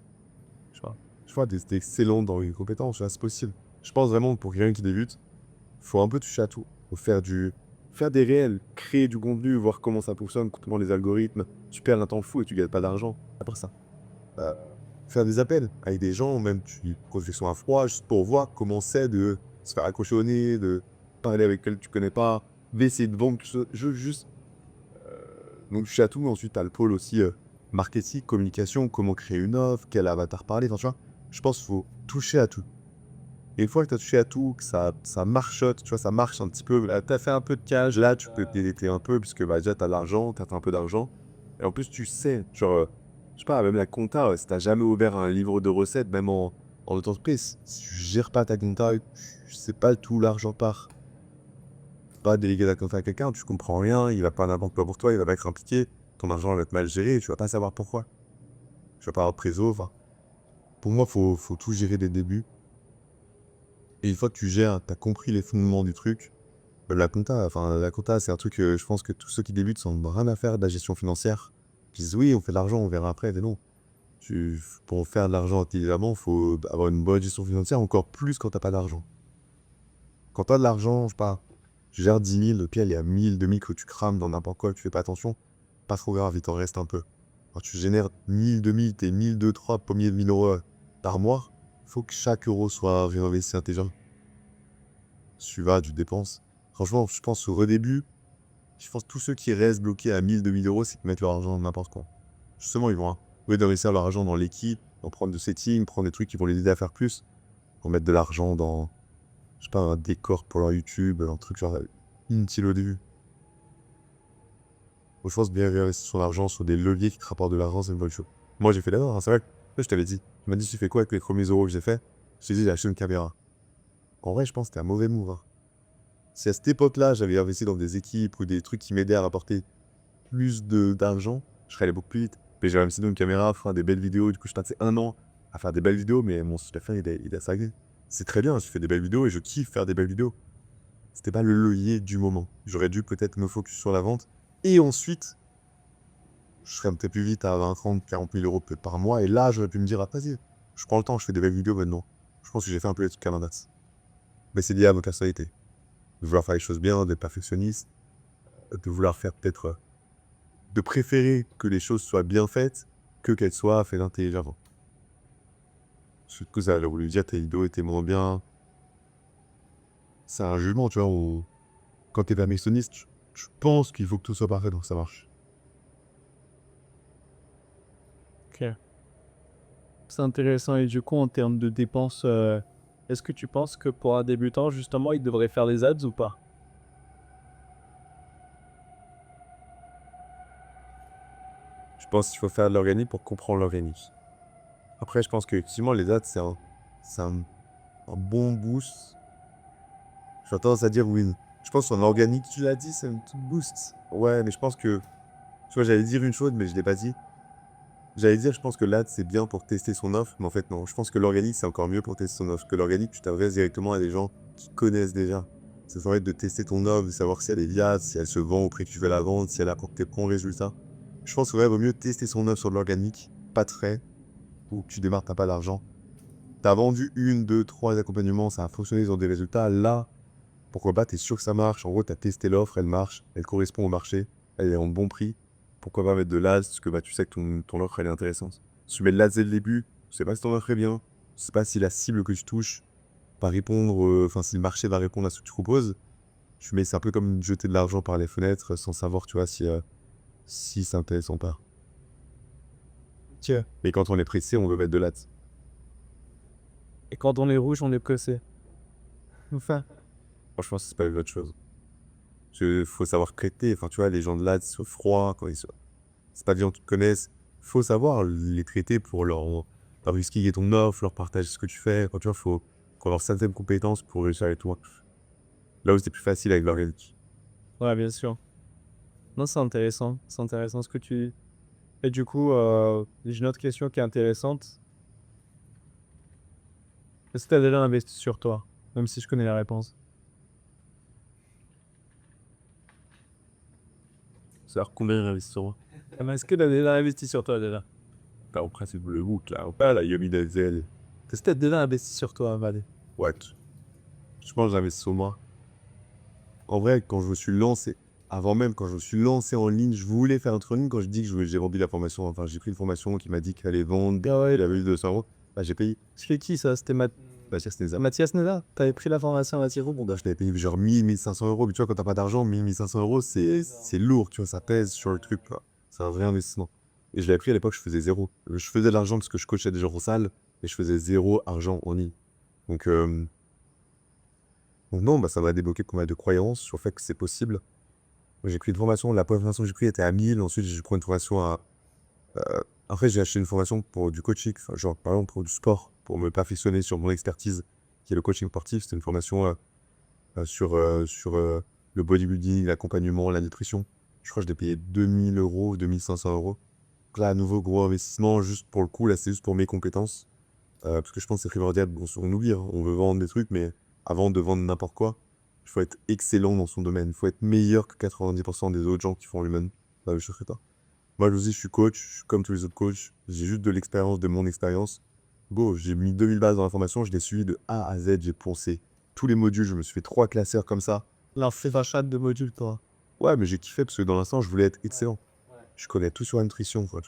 Je sais pas. Je vois, t'es excellent dans une compétence, tu vois, c'est possible. Je pense vraiment que pour quelqu'un qui débute, faut un peu toucher à tout. Faut faire Faire des réels, créer du contenu, voir comment ça fonctionne, comment les algorithmes, tu perds un temps fou et tu gagnes pas d'argent. Après ça. Euh, Faire des appels avec des gens, même tu profession à froid, juste pour voir comment c'est de se faire accrocher au nez, de parler avec quelqu'un que tu connais pas, d'essayer de vendre quelque chose. Juste. Donc je suis à tout. Ensuite, tu as le pôle aussi marketing, communication, comment créer une offre, quel avatar parler. Enfin, tu vois, je pense qu'il faut toucher à tout. Et une fois que tu as touché à tout, que ça marchote, tu vois, ça marche un petit peu, là, tu as fait un peu de cash, là, tu peux t'aider un peu, puisque bah, déjà, tu as de l'argent, tu as un peu d'argent. Et en plus, tu sais, genre, je sais pas, même la compta, si tu jamais ouvert un livre de recettes, même en entreprise, si tu gères pas ta compta, tu sais pas tout l'argent part. Pas déléguer la compta à quelqu'un, tu comprends rien, il va pas n'importe quoi pour toi, il va pas être impliqué, ton argent va être mal géré, tu vas pas savoir pourquoi. Tu vas pas avoir de trésor, enfin. Pour moi, faut tout gérer dès le début. Et une fois que tu gères, tu as compris les fondements du truc. La compta, c'est un truc, je pense que tous ceux qui débutent sont rien à faire de la gestion financière. Ils disent oui, on fait de l'argent, on verra après. Mais non. Pour faire de l'argent intelligemment, il faut avoir une bonne gestion financière, encore plus quand t'as pas d'argent. Quand t'as de l'argent, je sais pas, tu gères 10 000, le pire, il y a 1000, 2000 que tu crames dans n'importe quoi, que tu fais pas attention. Pas trop grave, il t'en reste un peu. Quand tu génères 1000, 2000, tes 1000, 2, 3 premiers de 1000 euros par mois, faut que chaque euro soit réinvesti intelligent. Tu vas, tu dépenses. Franchement, je pense au début, je pense que tous ceux qui restent bloqués à 1000, 2000 euros, c'est qu'ils mettent leur argent dans n'importe quoi. Justement, ils vont, au lieu d'investir leur argent dans l'équipe, en prendre de settings, prendre des trucs qui vont les aider à faire plus, pour mettre de l'argent dans, je sais pas, un décor pour leur YouTube, un truc genre inutile au début. Donc, je pense bien investir son argent sur des leviers qui te rapportent de l'argent, c'est une bonne chose. Moi, j'ai fait d'abord, hein, c'est vrai. Je t'avais dit. Tu m'as dit, tu fais quoi avec les premiers euros que j'ai fait? Je t'ai dit, j'ai acheté une caméra. En vrai, je pense que c'était un mauvais move, hein. Si à cette époque-là, j'avais investi dans des équipes ou des trucs qui m'aidaient à rapporter plus d'argent, je serais allé beaucoup plus vite. Mais j'ai investi dans une caméra, faire des belles vidéos. Du coup, je passais 1 an à faire des belles vidéos, mais mon chiffre d'affaires, il a stagné. C'est très bien, je fais des belles vidéos et je kiffe faire des belles vidéos. C'était pas le levier du moment. J'aurais dû peut-être me focus sur la vente. Et ensuite, je serais peut-être plus vite à 20, 30, 40 000 euros peut-être par mois. Et là, j'aurais pu me dire, ah, vas-y, je prends le temps, je fais des belles vidéos maintenant. Je pense que j'ai fait un peu les trucs à l'inverse. Mais c'est lié à ma personnalité. De vouloir faire les choses bien, d'être perfectionniste, de vouloir faire peut-être de préférer que les choses soient bien faites que qu'elles soient faites intelligemment. Surtout ça, là, voulu dire tes vidéos étaient moins bien. C'est un jugement, tu vois. Quand t'es perfectionniste, tu penses qu'il faut que tout soit parfait, donc ça marche. Ok. C'est intéressant. Et du coup, en termes de dépenses, est-ce que tu penses que pour un débutant, justement, il devrait faire des ads ou pas? Je pense qu'il faut faire de l'organique pour comprendre l'organique. Après, je pense qu'effectivement, les ads, c'est un bon boost. J'ai tendance à dire oui. Je pense qu'en organique, tu l'as dit, c'est un tout boost. Ouais, mais je pense que, tu vois, j'allais dire une chose, mais je l'ai pas dit. J'allais dire, je pense que l'ad, c'est bien pour tester son offre, mais en fait, non. Je pense que l'organique, c'est encore mieux pour tester son offre. Que l'organique, tu t'adresses directement à des gens qui connaissent déjà. Ça permet de tester ton offre, de savoir si elle est viable, si elle se vend au prix que tu veux la vendre, si elle apporte tes bons résultats. Je pense qu'il vaut mieux tester son offre sur de l'organique, pas de frais, ou que tu démarres, t'as pas d'argent. T'as vendu 1, 2, 3 accompagnements, ça a fonctionné, ils ont des résultats. Là, pourquoi pas, t'es sûr que ça marche. En gros, t'as testé l'offre, elle marche, elle correspond au marché, elle est en bon prix. Pourquoi pas mettre de l'AS, parce que bah, tu sais que ton offre, elle est intéressante. Si tu mets de l'AS dès le début, tu sais pas si ton offre est bien, tu sais pas si la cible que tu touches va répondre, enfin, si le marché va répondre à ce que tu proposes. Tu mets, c'est un peu comme jeter de l'argent par les fenêtres sans savoir, tu vois, si c'est intéressant ou pas. Tiens. Mais quand on est pressé, on veut mettre de l'AS. Et quand on est rouge, on est pressé. Enfin. Franchement, c'est pas une bonne chose. Faut savoir traiter, enfin, tu vois, les gens de l'AS sont froids, quand ils sont c'est pas des gens qui te connaissent. Faut savoir les traiter pour leur expliquer ton offre, leur partager ce que tu fais. Quand tu vois, faut avoir certaines compétences pour réussir avec toi. Là où c'est plus facile avec l'organique. Ouais, bien sûr. Non, c'est intéressant. C'est intéressant ce que tu dis. Et du coup, j'ai une autre question qui est intéressante. Est-ce que tu as déjà investi sur toi? Même si je connais la réponse. Savoir combien investir sur moi. Ah, mais est-ce que tu as déjà investi sur toi déjà? Bah, en principe, le book, là. Pas la Yomi Denzel. Est-ce que tu as déjà investi sur toi, Valé? What? Je pense que j'investis sur moi. en vrai, quand je me suis lancé, avant même, quand je me suis lancé en ligne, je voulais faire un truc en ligne. Quand je dis que j'ai vendu la formation, enfin, j'ai pris une formation qui m'a dit qu'elle allait vendre, Ah ouais. il avait eu 200 €. Bah, j'ai payé. C'était qui ça? C'était Mathias Neza. Mathias Neda? T'avais pris la formation à Mathias Bon, Bah, je l'avais payé genre 1 500 €. Mais tu vois, quand t'as pas d'argent, 1 500 €, c'est lourd, tu vois, ça pèse sur le truc, quoi. C'est un vrai investissement. Et je l'avais pris à l'époque, je faisais zéro. Je faisais de l'argent parce que je coachais des gens en salle, mais je faisais zéro argent en ligne. Donc, non, bah, ça m'a débloqué pas mal de croyances sur le fait que c'est possible. Moi, j'ai pris une formation, la première formation que j'ai pris était à 1000, ensuite j'ai pris une formation à... Après, j'ai acheté une formation pour du coaching, enfin, genre par exemple pour du sport, pour me perfectionner sur mon expertise, qui est le coaching sportif. C'était une formation sur le bodybuilding, l'accompagnement, la nutrition. Je crois que je l'ai payé 2 000 €, 2 500 €. Donc là, à nouveau, gros investissement, juste pour le coup, là, c'est juste pour mes compétences. Parce que je pense que c'est primordial. Bon, on oublie, hein, on veut vendre des trucs, mais avant de vendre n'importe quoi, il faut être excellent dans son domaine. Il faut être meilleur que 90% des autres gens qui font l'humain. Bah, je ne ferai pas. Moi, je vous dis, je suis coach, je suis comme tous les autres coachs. J'ai juste de l'expérience, de mon expérience. Bon, j'ai mis 2000 bases dans la formation, je l'ai suivi de A à Z, j'ai poncé tous les modules, je me suis fait 3 classeurs comme ça. alors fais un chat de module, toi. Ouais, mais j'ai kiffé parce que dans l'instant, je voulais être excellent. Je connais tout sur la nutrition, quoi.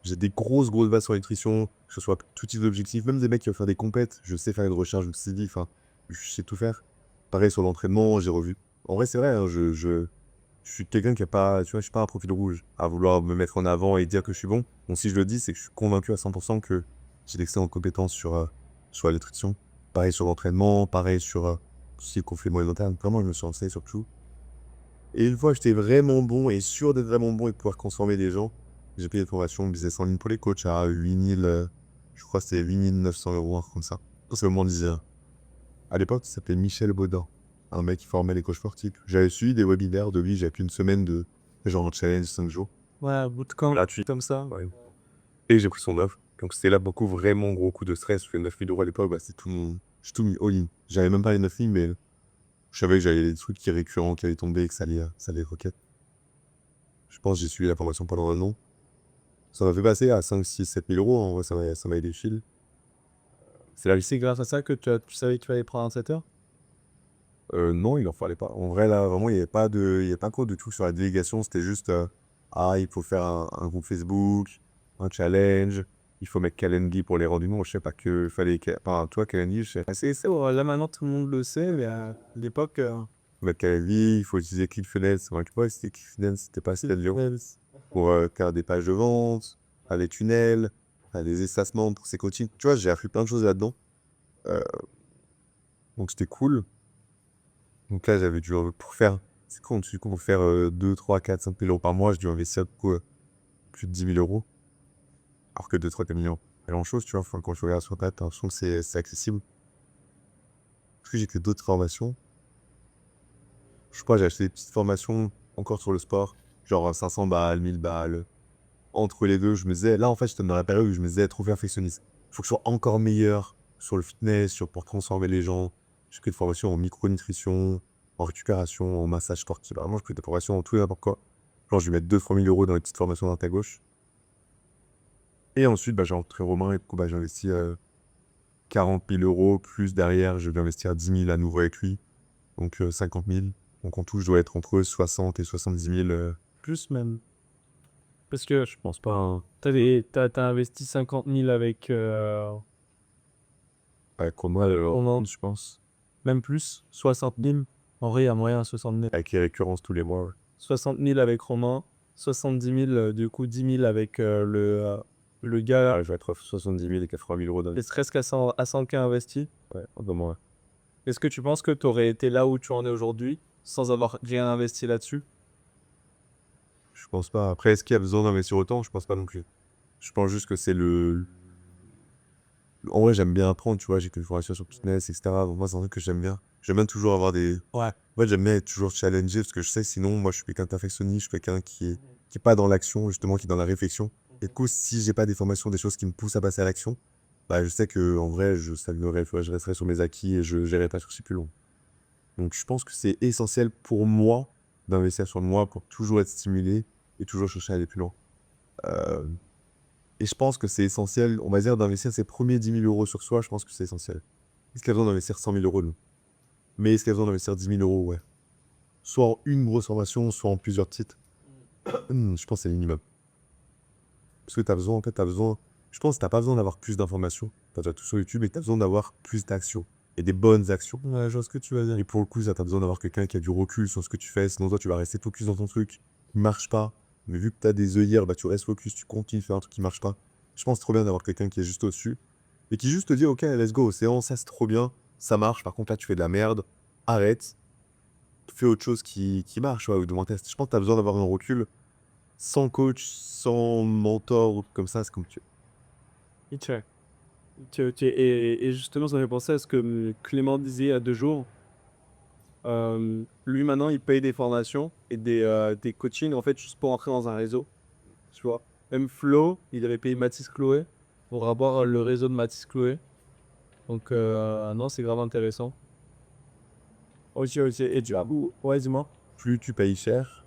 J'ai des grosses bases sur la nutrition, que ce soit tout type d'objectifs, même des mecs qui veulent faire des compètes, je sais faire une recherche de CV, enfin, je sais tout faire. Pareil sur l'entraînement, j'ai revu. En vrai, c'est vrai, hein, je suis quelqu'un qui a pas, tu vois, je suis pas un profil rouge à vouloir me mettre en avant et dire que je suis bon. Bon, si je le dis, c'est que je suis convaincu à 100% que j'ai d'excellentes compétences sur la nutrition. Pareil sur l'entraînement, pareil sur tout ce qui est complément alimentaire. Vraiment, je me suis renseigné sur tout. Et une fois que j'étais vraiment bon et sûr d'être vraiment bon et de pouvoir transformer des gens, j'ai payé une formation business en ligne pour les coachs à 8000, je crois que c'était 8 900 €, un truc comme ça. C'est le moment de dire. À l'époque, il s'appelait Michel Baudin, un mec qui formait les coachs sportifs. J'avais suivi des webinaires de lui, j'avais plus une semaine de genre un challenge 5 jours. Ouais, bootcamp. Gratuit. Comme ça. Ouais. Et j'ai pris son offre. Donc c'était là beaucoup vraiment gros coup de stress. Je fais 9 000 € à l'époque, bah, c'est tout mon... J'ai tout mis all-in. J'avais même pas les 9 000, mais je savais que j'avais des trucs qui récurrents qui allaient tomber et que ça allait rocket. Je pense que j'ai suivi la formation pendant un an. Ça m'a fait passer à 5 6 7 000 €. En vrai, ça m'a aidé fil. C'est là, C'est grâce à ça que tu savais que tu allais prendre un 7 heures? non, il en fallait pas. En vrai, là, vraiment, il n'y avait pas encore de truc sur la délégation. C'était juste, il faut faire un groupe Facebook, un challenge. Il faut mettre Calendly pour les rendus. Je sais pas que fallait. Enfin, toi, Calendly, je sais. C'est bon, là maintenant tout le monde le sait, mais à l'époque, Faut mettre Calendly, il faut utiliser ClickFunnels. Ouais, c'était ClickFunnels, c'était pas assez d'adjoint. Pour faire des pages de vente, faire des tunnels, faire des espacements pour ses coachings. Tu vois, j'ai appris plein de choses là-dedans. Euh, donc, c'était cool. Donc là, j'avais dû, pour faire, c'est con, du coup, pour faire 2, 3, 4, 5 000 € par mois, j'ai dû investir plus de 10 000 €. Alors que 2, 3, 4 millions, c'est pas grand-chose, tu vois. Enfin, quand je regarde sur Internet, t'as l'impression que c'est accessible. Parce que j'ai fait d'autres formations. Je sais pas, j'ai acheté des petites formations encore sur le sport, genre 500 balles, 1000 balles. Entre les deux, je me disais, là, en fait, j'étais dans la période où je me disais, trop perfectionniste. Il faut que je sois encore meilleur sur le fitness, pour transformer les gens. J'ai pris des formations en micronutrition, en récupération, en massage sportif. Vraiment, j'ai pris des formations en tout et n'importe quoi. Genre, je vais mettre 2 3 000 € dans les petites formations à à gauche. Et ensuite, bah, j'ai rencontré Romain et du coup, bah, j'ai investi 40 000 €. Plus derrière, je vais investir 10 000 à nouveau avec lui. Donc 50 000. Donc en tout, je dois être entre 60 et 70 000. plus même. Parce que Je pense pas. Hein. t'as investi 50 000 avec Avec Romain, Romain, je pense. même plus, 60 000. En vrai, il y a moyen à 60 000. Avec les récurrences tous les mois. Ouais. 60 000 avec Romain, 70 000, du coup 10 000 avec le gars. Ah, je vais être 70 000 et 80 000 € Les stress qu'à 100K investi. Ouais, vraiment, ouais. Est-ce que tu penses que tu aurais été là où tu en es aujourd'hui sans avoir rien investi là-dessus? Je pense pas. Après, est-ce qu'il y a besoin d'investir autant? Je pense pas non plus. Je pense juste que c'est le... En vrai, j'aime bien apprendre, tu vois. J'ai fait une formation sur le fitness, etc. Donc moi, c'est un truc que j'aime bien. J'aime bien toujours avoir des... Ouais. En fait, j'aime bien être toujours challengé parce que je sais sinon, moi, je suis quelqu'un de perfectionniste. Je suis quelqu'un qui est pas dans l'action, justement, qui est dans la réflexion. Et du coup, si j'ai pas des formations, des choses qui me poussent à passer à l'action, bah, je sais que en vrai, je stagnerai, je resterai sur mes acquis et je n'irai pas sur plus long. Donc, je pense que c'est essentiel pour moi d'investir sur moi pour toujours être stimulé et toujours chercher à aller plus loin. Euh, Et je pense que c'est essentiel, on va dire, d'investir ses premiers 10 000 € sur soi, je pense que c'est essentiel. Est-ce qu'il y a besoin d'investir 100 000 €? Non. Mais est-ce qu'il y a besoin d'investir 10 000 €? Ouais. soit en une grosse formation, soit en plusieurs titres. Je pense que c'est le minimum. Parce que t'as besoin, en fait, je pense que t'as pas besoin d'avoir plus d'informations. T'as déjà tout sur YouTube et t'as besoin d'avoir plus d'actions. Et des bonnes actions. Ouais, je vois ce que tu vas dire. Et pour le coup, ça, t'as besoin d'avoir quelqu'un qui a du recul sur ce que tu fais. Sinon, toi, tu vas rester focus dans ton truc qui marche pas. Mais vu que t'as des œillères, bah, tu restes focus, tu continues de faire un truc qui marche pas. Je pense trop bien d'avoir quelqu'un qui est juste au-dessus. Et qui juste te dit, ok, let's go, océan, ça c'est trop bien, ça marche. Par contre, là, tu fais de la merde. Arrête. Fais autre chose qui marche, ouais, ou demande test. Je pense que t'as besoin d'avoir un recul sans coach, sans mentor, comme ça, c'est comme tu Ok. Ok, ok. Et justement, ça me fait penser à ce que Clément disait il y a 2 jours. Lui, maintenant, il paye des formations et des coachings, en fait, juste pour entrer dans un réseau. Tu vois. Même Flo, il avait payé Mathis Chloé pour avoir le réseau de Mathis Chloé. Donc, non, c'est grave intéressant. Ok, ok. Et du coup, ouais, dis-moi. plus tu payes cher,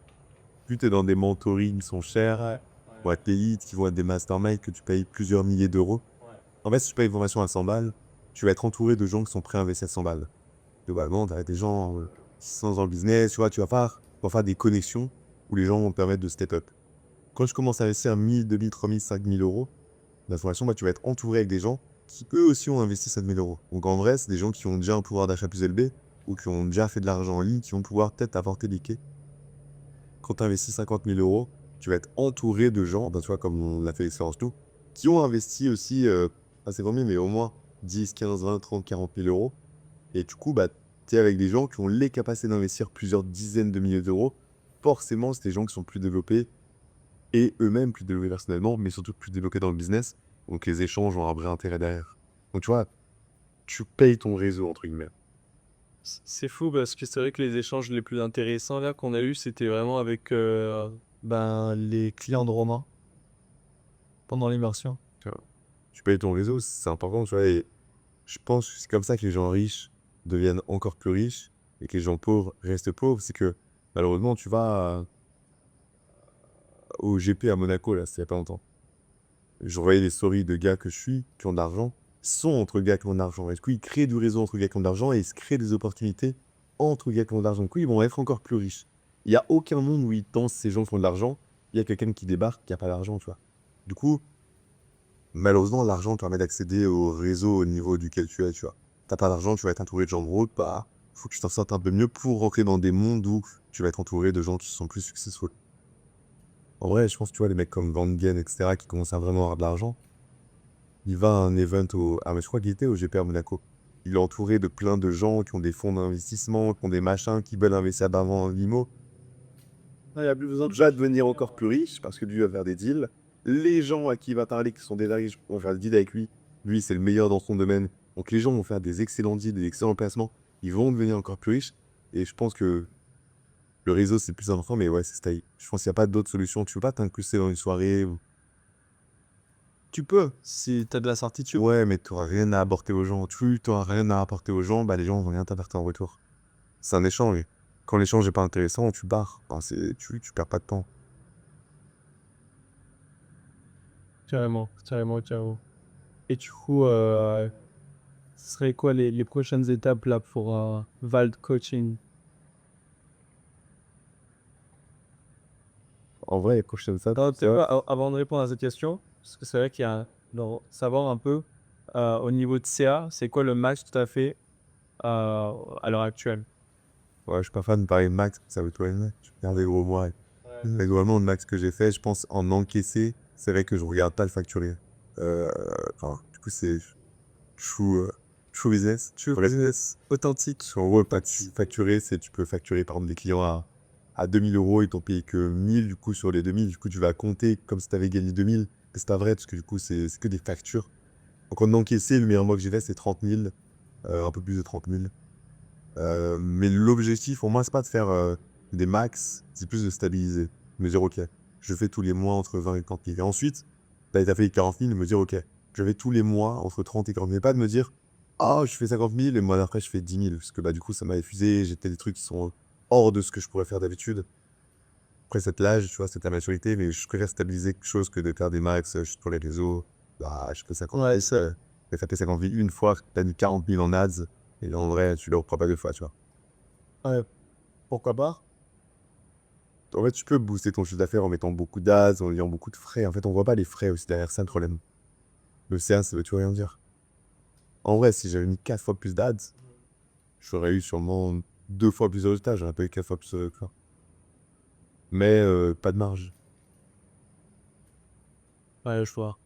plus tu es dans des mentorings qui sont chers, Ouais. ou à Elite, qui vont être des masterminds que tu payes plusieurs milliers d'euros. En fait, si tu payes une formation à 100 balles, tu vas être entouré de gens qui sont prêts à investir 100 balles. Globalement, tu as des gens qui sont dans le business, tu vois, tu vas faire des connexions où les gens vont te permettre de step up. Quand je commence à investir 1000, 2000, 3000, 5000 euros, la formation, bah, tu vas être entouré avec des gens qui eux aussi ont investi 7000 euros. Donc en vrai, c'est des gens qui ont déjà un pouvoir d'achat plus élevé ou qui ont déjà fait de l'argent en ligne, qui vont pouvoir peut-être t'apporter des quais. Quand tu investis 50 000 euros, tu vas être entouré de gens, ben, tu vois, comme on l'a fait l'expérience nous, qui ont investi aussi, pas 50 000, mais au moins 10, 15, 20, 30, 40 000 euros. Et du coup, bah, tu es avec des gens qui ont les capacités d'investir plusieurs dizaines de milliers d'euros. Forcément, c'est des gens qui sont plus développés et eux-mêmes plus développés personnellement, mais surtout plus développés dans le business. Donc les échanges ont un vrai intérêt derrière. Donc tu vois, tu payes ton réseau, entre guillemets. C'est fou parce que c'est vrai que les échanges les plus intéressants là qu'on a eu, c'était vraiment avec les clients de Romain pendant l'immersion. Tu vois. Tu payes ton réseau, c'est important, tu vois. Et je pense que c'est comme ça que les gens riches deviennent encore plus riches et que les gens pauvres restent pauvres. C'est que malheureusement, tu vas au GP à Monaco, là, c'était il y a pas longtemps. Je voyais des stories de gars que je suis, qui ont de l'argent, sont entre gars qui ont de l'argent. Et du coup, ils créent du réseau entre gars qui ont de l'argent et ils se créent des opportunités entre gars qui ont de l'argent. Du coup, ils vont être encore plus riches. Il n'y a aucun monde où ils dansent ces gens qui ont de l'argent. Il y a quelqu'un qui débarque qui n'a pas d'argent, tu vois. Du coup, malheureusement, l'argent te permet d'accéder au réseau au niveau duquel tu es, tu vois. T'as pas d'argent, tu vas être entouré de gens gros, bah, faut que tu t'en sortes un peu mieux pour rentrer dans des mondes où tu vas être entouré de gens qui sont plus successful. En vrai, je pense, tu vois, les mecs comme Van Gogh, etc., qui commencent à vraiment avoir de l'argent, il va à un event ah, mais je crois qu'il était au GP à Monaco. Il est entouré de plein de gens qui ont des fonds d'investissement, qui ont des machins, qui veulent investir d'avant en limo. Il a plus besoin de déjà devenir encore plus riche parce que lui va faire des deals. Les gens à qui il va parler, qui sont déjà riches, vont faire des deals avec lui. Lui, c'est le meilleur dans son domaine. Donc les gens vont faire des excellents deals, des excellents placements. Ils vont devenir encore plus riches. Et je pense que le réseau, c'est plus important, mais ouais, c'est style. Je pense qu'il n'y a pas d'autre solution. Tu peux pas t'incruster dans une soirée. Tu peux, si t'as de la certitude. Ouais, mais tu n'auras rien à apporter aux gens. Tu n'auras rien à apporter aux gens, bah les gens vont rien t'apporter en retour. C'est un échange. Quand l'échange n'est pas intéressant, tu barres. Enfin, tu perds pas de temps. Carrément, carrément, carrément. Et du coup, ce serait quoi les prochaines étapes là pour Vald Coaching? En vrai, les prochaines étapes, Non, c'est peut-être vrai. pas, avant de répondre à cette question, parce que c'est vrai qu'il y a, savoir un peu, au niveau de CA, c'est quoi le max que tu as fait à l'heure actuelle? Ouais, je suis pas fan de parler de max, ça veut tout dire. Je regarde les gros mois. Mais globalement, le max que j'ai fait, je pense, en encaissé, c'est vrai que je regarde pas le facturé. Euh, enfin, du coup, c'est true, true business. True Vrai business, authentique. Parce qu'en gros, facturer, c'est tu peux facturer par exemple des clients à 2000 euros, ils t'ont payé que 1000 du coup sur les 2000, du coup tu vas compter comme si tu avais gagné 2000. Mais c'est pas vrai parce que du coup c'est que des factures. Donc en encaissé, le meilleur mois que j'ai fait c'est 30 000, un peu plus de 30 000. Mais l'objectif pour moi c'est pas de faire des max, c'est plus de stabiliser. Me dire ok, je fais tous les mois entre 20 et 30 000. Et ensuite, t'as fait 40 000, me dire ok, je fais tous les mois entre 30 et 40 000. Mais pas de me dire ah, je fais 50 000 et le mois d'après, je fais 10 000. Parce que bah, du coup, ça m'a épuisé. J'ai peut-être des trucs qui sont hors de ce que je pourrais faire d'habitude. Après, c'est l'âge, tu vois, c'est ta maturité. Mais je préfère stabiliser quelque chose que de faire des max juste pour les réseaux. Bah, je fais 50 000. Ouais, ça. J'ai fait 50 000 une fois, t'as mis 40 000 en ads. Et en vrai, tu le reprends pas deux fois, tu vois. Ouais, pourquoi pas? En fait, tu peux booster ton chiffre d'affaires en mettant beaucoup d'ads, en ayant beaucoup de frais. En fait, on voit pas les frais aussi derrière ça, le problème. Le CA, ça veut tout rien dire. En vrai, si j'avais mis 4 fois plus d'ads, j'aurais eu sûrement 2 fois plus de résultats. J'aurais pas eu 4 fois plus de résultats. Mais pas de marge. Ouais, je vois.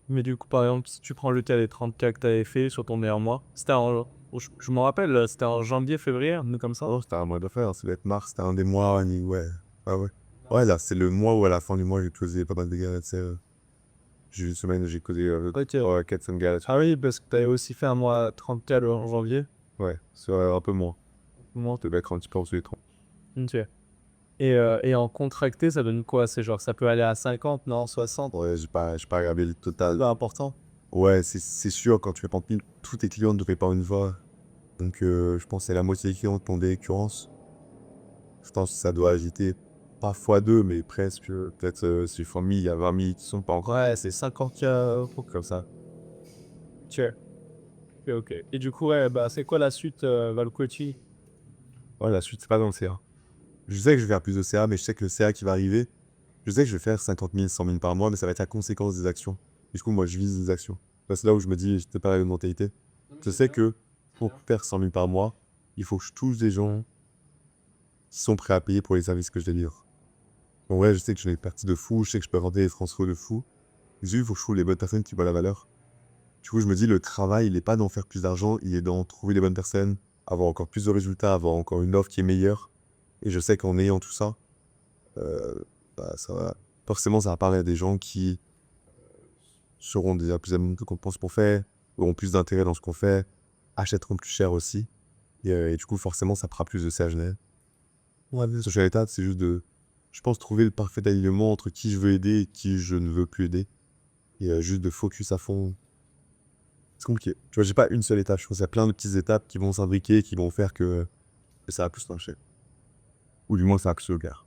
Mais du coup, par exemple, si tu prends le cas des 30K que tu avais fait sur ton meilleur mois, c'était en... Je me rappelle, c'était en janvier, février, un truc comme ça. Oh, c'était un mois d'affaires. Ça doit être mars. C'était un des mois. Ouais. Ah ouais. Ouais, là, c'est le mois où à la fin du mois, j'ai causé pas mal de gars. Tu sais, j'ai eu une semaine où j'ai causé Ok. 4-5 gars. Ah oui, parce que tu avais aussi fait un mois 30K en janvier. Ouais, c'est un peu moins. Moi. Ça devait être un petit peu en dessous des 30. Ok. Et en contracté, ça donne quoi? C'est genre, ça peut aller à 50, non, 60? Ouais, j'ai pas regardé le total. C'est important. Ouais, c'est sûr, quand tu fais 30 000, tous tes clients ne te payent pas une fois. Donc, je pense que c'est la moitié des clients de ton décurrence. Je pense que ça doit agiter, pas x2, mais presque. Peut-être si fois 1000, il y a 20 000 qui sont pas encore. Ouais, c'est 50K Comme ça. Ok. Ok. Et du coup, ouais, bah, c'est quoi la suite, Valcochi? Ouais, la suite, c'est pas dans le CA. Je sais que je vais faire plus de CA, mais je sais que le CA qui va arriver, je sais que je vais faire 50 000, 100 000 par mois, mais ça va être la conséquence des actions. Et du coup, moi, je vise des actions. Là, c'est là où je me dis, j'étais pas la même mentalité. Je sais que pour faire 100 000 par mois, il faut que je touche des gens qui sont prêts à payer pour les services que je délivre. En vrai, je sais que j'ai des parties de fou, je sais que je peux inventer des transferts de fou. Juste, il faut que je trouve les bonnes personnes qui voient la valeur. Du coup, je me dis, le travail, il n'est pas d'en faire plus d'argent, il est d'en trouver les bonnes personnes, avoir encore plus de résultats, avoir encore une offre qui est meilleure. Et je sais qu'en ayant tout ça, euh, bah, ça va. Forcément, ça va parler à des gens qui seront déjà plus amis qu'on pense qu'on fait, auront plus d'intérêt dans ce qu'on fait, achèteront plus cher aussi. Et du coup, forcément, ça fera plus de CHN. Ouais, mais social état, c'est juste de, je pense, trouver le parfait alignement entre qui je veux aider et qui je ne veux plus aider. Et juste de focus à fond. C'est compliqué. Tu vois, j'ai pas une seule étape. Je pense qu'il y a plein de petites étapes qui vont s'imbriquer, qui vont faire que ça va plus marcher. Ou du moins, ça va plus se faire.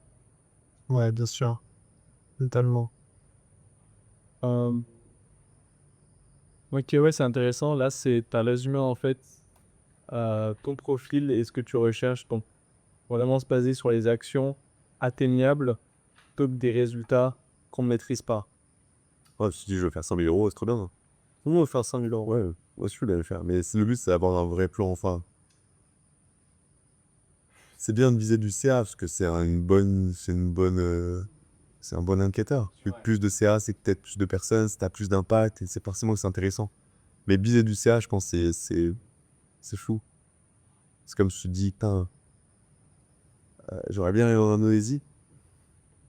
Ouais, bien sûr. Totalement. Euh, ok, ouais, c'est intéressant. Là, t'as résumé en fait ton profil et ce que tu recherches. Donc, vraiment se baser sur les actions atteignables plutôt que des résultats qu'on ne maîtrise pas. Ouais, si tu dis, je veux faire 100 000 euros, c'est trop bien. Comment on va faire 5 000 euros? Ouais, moi, je suis le faire. Mais le but, c'est d'avoir un vrai plan. Enfin, c'est bien de viser du CA parce que c'est un bon indicateur. Plus de CA, c'est que peut-être plus de personnes, si t'as plus d'impact, et c'est forcément que c'est intéressant. Mais viser du CA, je pense, c'est fou. C'est comme je te dis, putain, j'aurais bien aller en Indonésie,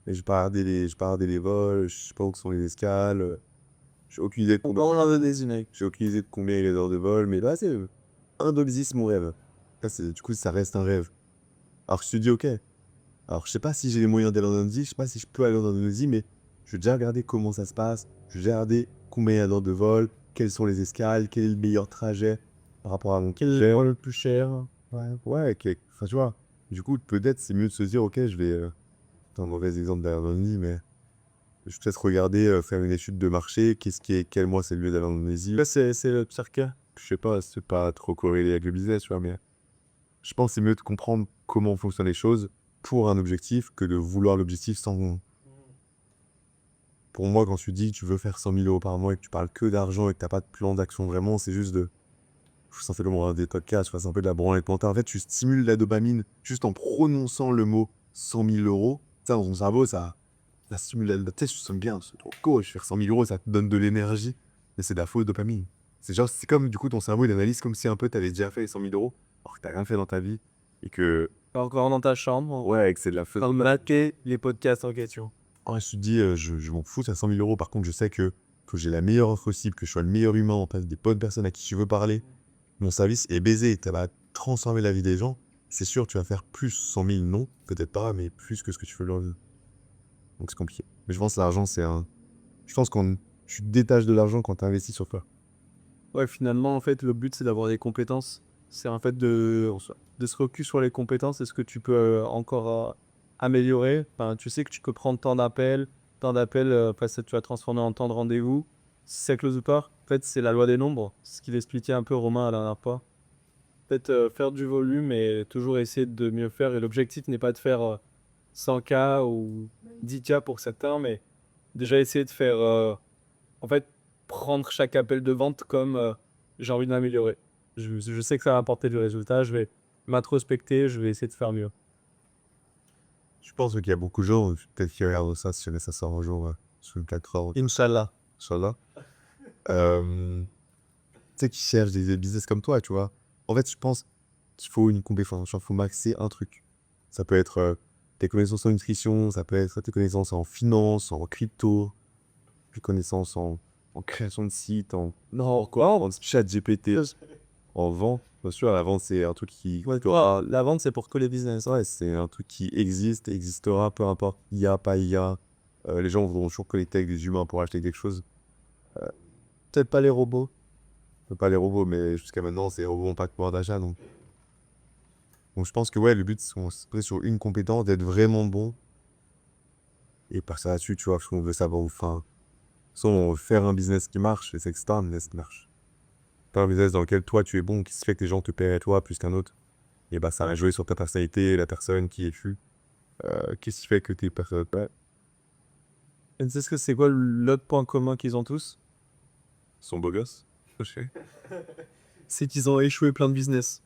mais j'ai pas regardé les vols, je sais pas où sont les escales, j'ai aucune idée de combien, On en a des mec. j'ai aucune idée de combien il est d'heures de vol, mais là, c'est Indonésie, c'est mon rêve. Là, du coup, ça reste un rêve. Alors je te dis, ok. Alors je sais pas si j'ai les moyens d'aller en Indonésie, je sais pas si je peux aller en Indonésie, mais je vais déjà regarder comment ça se passe, je vais déjà regarder combien il y a d'heures de vol, quelles sont les escales, quel est le meilleur trajet par rapport à mon Quel est trajet. le plus cher? Ouais. Ouais, enfin tu vois. Du coup, peut-être c'est mieux de se dire, ok, je vais. C'est un mauvais exemple d'Indonésie, mais je vais peut-être regarder, faire une étude de marché, quel mois c'est le mieux d'aller en Indonésie. Là, c'est le pire cas. Je sais pas, c'est pas trop corrélé avec le business, tu vois, mais je pense que c'est mieux de comprendre comment fonctionnent les choses pour un objectif que de vouloir l'objectif sans. Pour moi, quand tu dis que tu veux faire 100 000 euros par mois et que tu parles que d'argent et que t'as pas de plan d'action vraiment, c'est juste de. Je fais simplement des podcasts, je fais un peu de la branlette mentale. En fait, tu stimules la dopamine juste en prononçant le mot 100 000 euros. Ça, dans ton cerveau, ça stimule la. Tu sais, je sens bien, c'est trop cool, je vais faire 100 000 euros, ça te donne de l'énergie. Mais c'est de la fausse dopamine. C'est genre, c'est comme du coup, ton cerveau, il analyse comme si un peu t'avais déjà fait les 100 000 euros, alors que t'as rien fait dans ta vie. Et que. Pas encore dans ta chambre. Ouais, et que c'est de la fausse. En train de mater les podcasts en question. Ouais, je te dis, je m'en fous, c'est à 100 000 euros. Par contre, je sais que j'ai la meilleure offre possible, que je sois le meilleur humain en face des bonnes personnes à qui tu veux parler. Mon service est baisé, ça va transformer la vie des gens. C'est sûr, tu vas faire plus 100 000, non, peut-être pas, mais plus que ce que tu veux leur dire. Donc c'est compliqué. Mais je pense que l'argent, c'est un. Je pense qu'on. Tu te détaches de l'argent quand tu investis sur toi. Ouais, finalement, en fait, le but, c'est d'avoir des compétences. C'est en fait de se focus sur les compétences. Est-ce que tu peux encore améliorer? Enfin, tu sais que tu peux prendre tant d'appels, après ça, tu vas transformer en temps de rendez-vous. Si ça close ou pas, en fait, c'est la loi des nombres. C'est ce qu'il expliquait un peu Romain la dernière fois. En fait, faire du volume et toujours essayer de mieux faire. Et l'objectif n'est pas de faire 100K ou 10K pour certains, mais déjà essayer de faire, en fait, prendre chaque appel de vente comme j'ai envie de m'améliorer. Je sais que ça va apporter du résultat, je vais m'introspecter, je vais essayer de faire mieux. Je pense qu'il y a beaucoup de gens, peut-être qui regardent ça, si jamais ça sort un jour sur une plateforme. Inch'Allah. Inch'Allah. Tu sais, qui cherchent des business comme toi, tu vois. En fait, je pense qu'il faut une compétence, il faut maxer un truc. Ça peut être tes connaissances en nutrition, ça peut être tes connaissances en finance, en crypto, tes connaissances en création de sites, en chat GPT, en vente. Bien sûr, la vente, c'est un truc qui... La vente, c'est pour tous les business. Ouais, c'est un truc qui existe, existera, peu importe, IA, pas IA. Les gens vont toujours connecter avec des humains pour acheter quelque chose. Peut-être pas les robots. Pas les robots, mais jusqu'à maintenant, ces robots n'ont pas de pouvoir d'achat. Donc je pense que ouais, le but, c'est qu'on se pose sur une compétence, d'être vraiment bon. Et passer là-dessus, tu vois, parce qu'on veut savoir où. Enfin, soit on veut faire un business qui marche, et c'est que c'est un business qui marche. Faire un business dans lequel toi, tu es bon, qui se fait que les gens te paient toi plus qu'un autre. Et bah, ça va jouer sur ta personnalité, la personne qui est fût. Qu'est-ce qui fait que t'es personne. Ouais, Et tu sais ce que c'est quoi l'autre point commun qu'ils ont tous? sont beaux gosses. Je sais. C'est qu'ils ont échoué plein de business.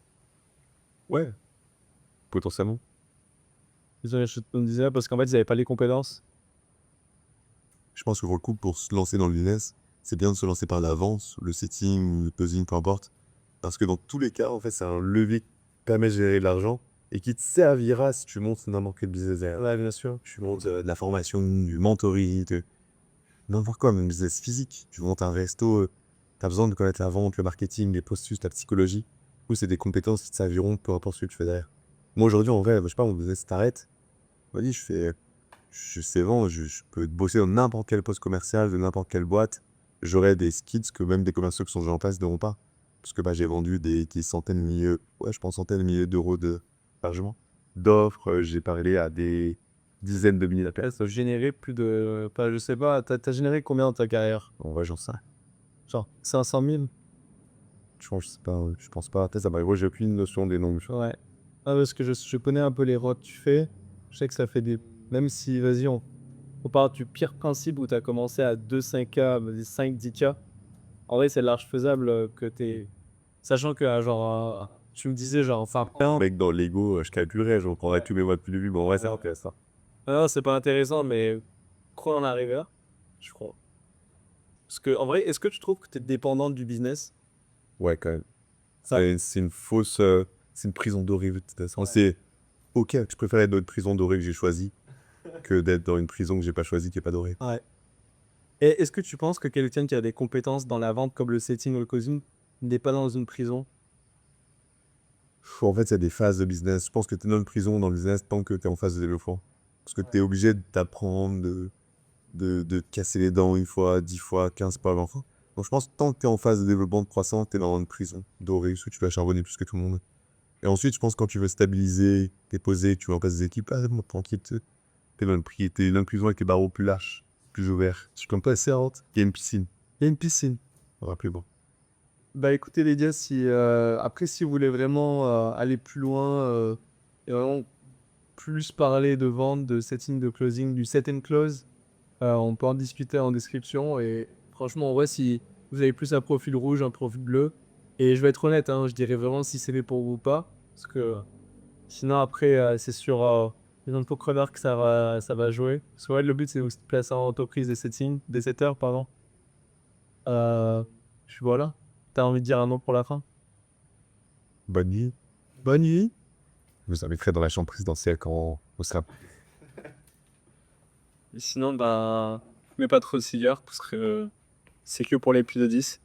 Ouais, potentiellement. Ils ont échoué plein de business parce qu'en fait, ils n'avaient pas les compétences. Je pense que pour le coup, pour se lancer dans le business, c'est bien de se lancer par la vente, le setting, le puzzling, peu importe. Parce que dans tous les cas, en fait, c'est un levier qui permet de gérer de l'argent et qui te servira si tu montes n'importe quel business derrière. Ouais, bien sûr. Tu montes de la formation, du mentoring, n'importe quoi, même business physique. Tu montes un resto, tu as besoin de connaître la vente, le marketing, les processus, la psychologie. Du coup, c'est des compétences qui te serviront peu importe ce que tu fais derrière. Moi, aujourd'hui, en vrai, je sais pas, mon business t'arrête. Vas-y, je sais vendre, je peux bosser dans n'importe quel poste commercial, de n'importe quelle boîte. J'aurai des skills que même des commerciaux qui sont déjà en place n'auront pas. Parce que bah, j'ai vendu des centaines de milliers, ouais, je pense centaines de milliers d'euros par jour d'offres. J'ai parlé à des dizaines de milliers d'appels. Ça a généré plus de. Pas, je sais pas, t'as généré combien dans ta carrière? En vrai, j'en sais. Genre 500 000? Je sais pas, je pense pas. Peut-être ça m'arrive, j'ai aucune notion des nombres. Ouais. Ah, parce que je connais un peu les routes que tu fais. Je sais que ça fait des. Même si, vas-y, on part du pire principe où t'as commencé à 2-5K, vas-y, 5-10K. En vrai, c'est large faisable que t'es. Sachant que, genre, tu me disais, genre, enfin, Mec, dans l'ego, je calculerais, je reprendrais tous mes mois depuis le début, mais en vrai, c'est intéressant. non, c'est pas intéressant, mais crois en arriver là, je crois. Parce que, en vrai, est-ce que tu trouves que t'es dépendante du business? Ouais, quand même. Ça. C'est une fausse. C'est une prison dorée. De toute façon. C'est ok, je préfère être dans une prison dorée que j'ai choisie que d'être dans une prison que j'ai pas choisie qui est pas dorée. Ouais. Et est-ce que tu penses que quelqu'un qui a des compétences dans la vente comme le setting ou le closing n'est pas dans une prison? En fait, il y a des phases de business. Je pense que tu es dans une prison, dans le business, tant que tu es en phase de développement. Parce que tu es obligé d'apprendre, de te casser les dents une fois, 10 fois, 15 fois avant. Donc je pense que tant que tu es en phase de développement de croissance, tu es dans une prison dorée, parce que tu vas charbonner plus que tout le monde. Et ensuite, je pense que quand tu veux stabiliser, t'es posé, tu veux en place des équipes, ah, bon, tranquille, t'es dans une prison avec les barreaux plus lâches, plus ouverts. Je peux pas assez haute. Il y a une piscine. Il y a une piscine. Plus bon. Bah écoutez les gars, si, après si vous voulez vraiment aller plus loin et vraiment plus parler de vente, de setting, de closing, du set and close, on peut en discuter en description. Et franchement, en vrai, si vous avez plus un profil rouge, un profil bleu, et je vais être honnête, hein, je dirais vraiment si c'est fait pour vous ou pas. Parce que sinon, après, c'est sur les entrepreneurs que ça va jouer. Parce que ouais, le but, c'est aussi de placer en entreprise des settings, des setters, pardon. Puis voilà. T'as envie de dire un nom pour la fin? Bonne nuit. Bonne nuit. Je vous inviterai dans la chambre présidentielle quand on sera. Et sinon, bah, mets pas trop de cigares parce que c'est que pour les plus de 10.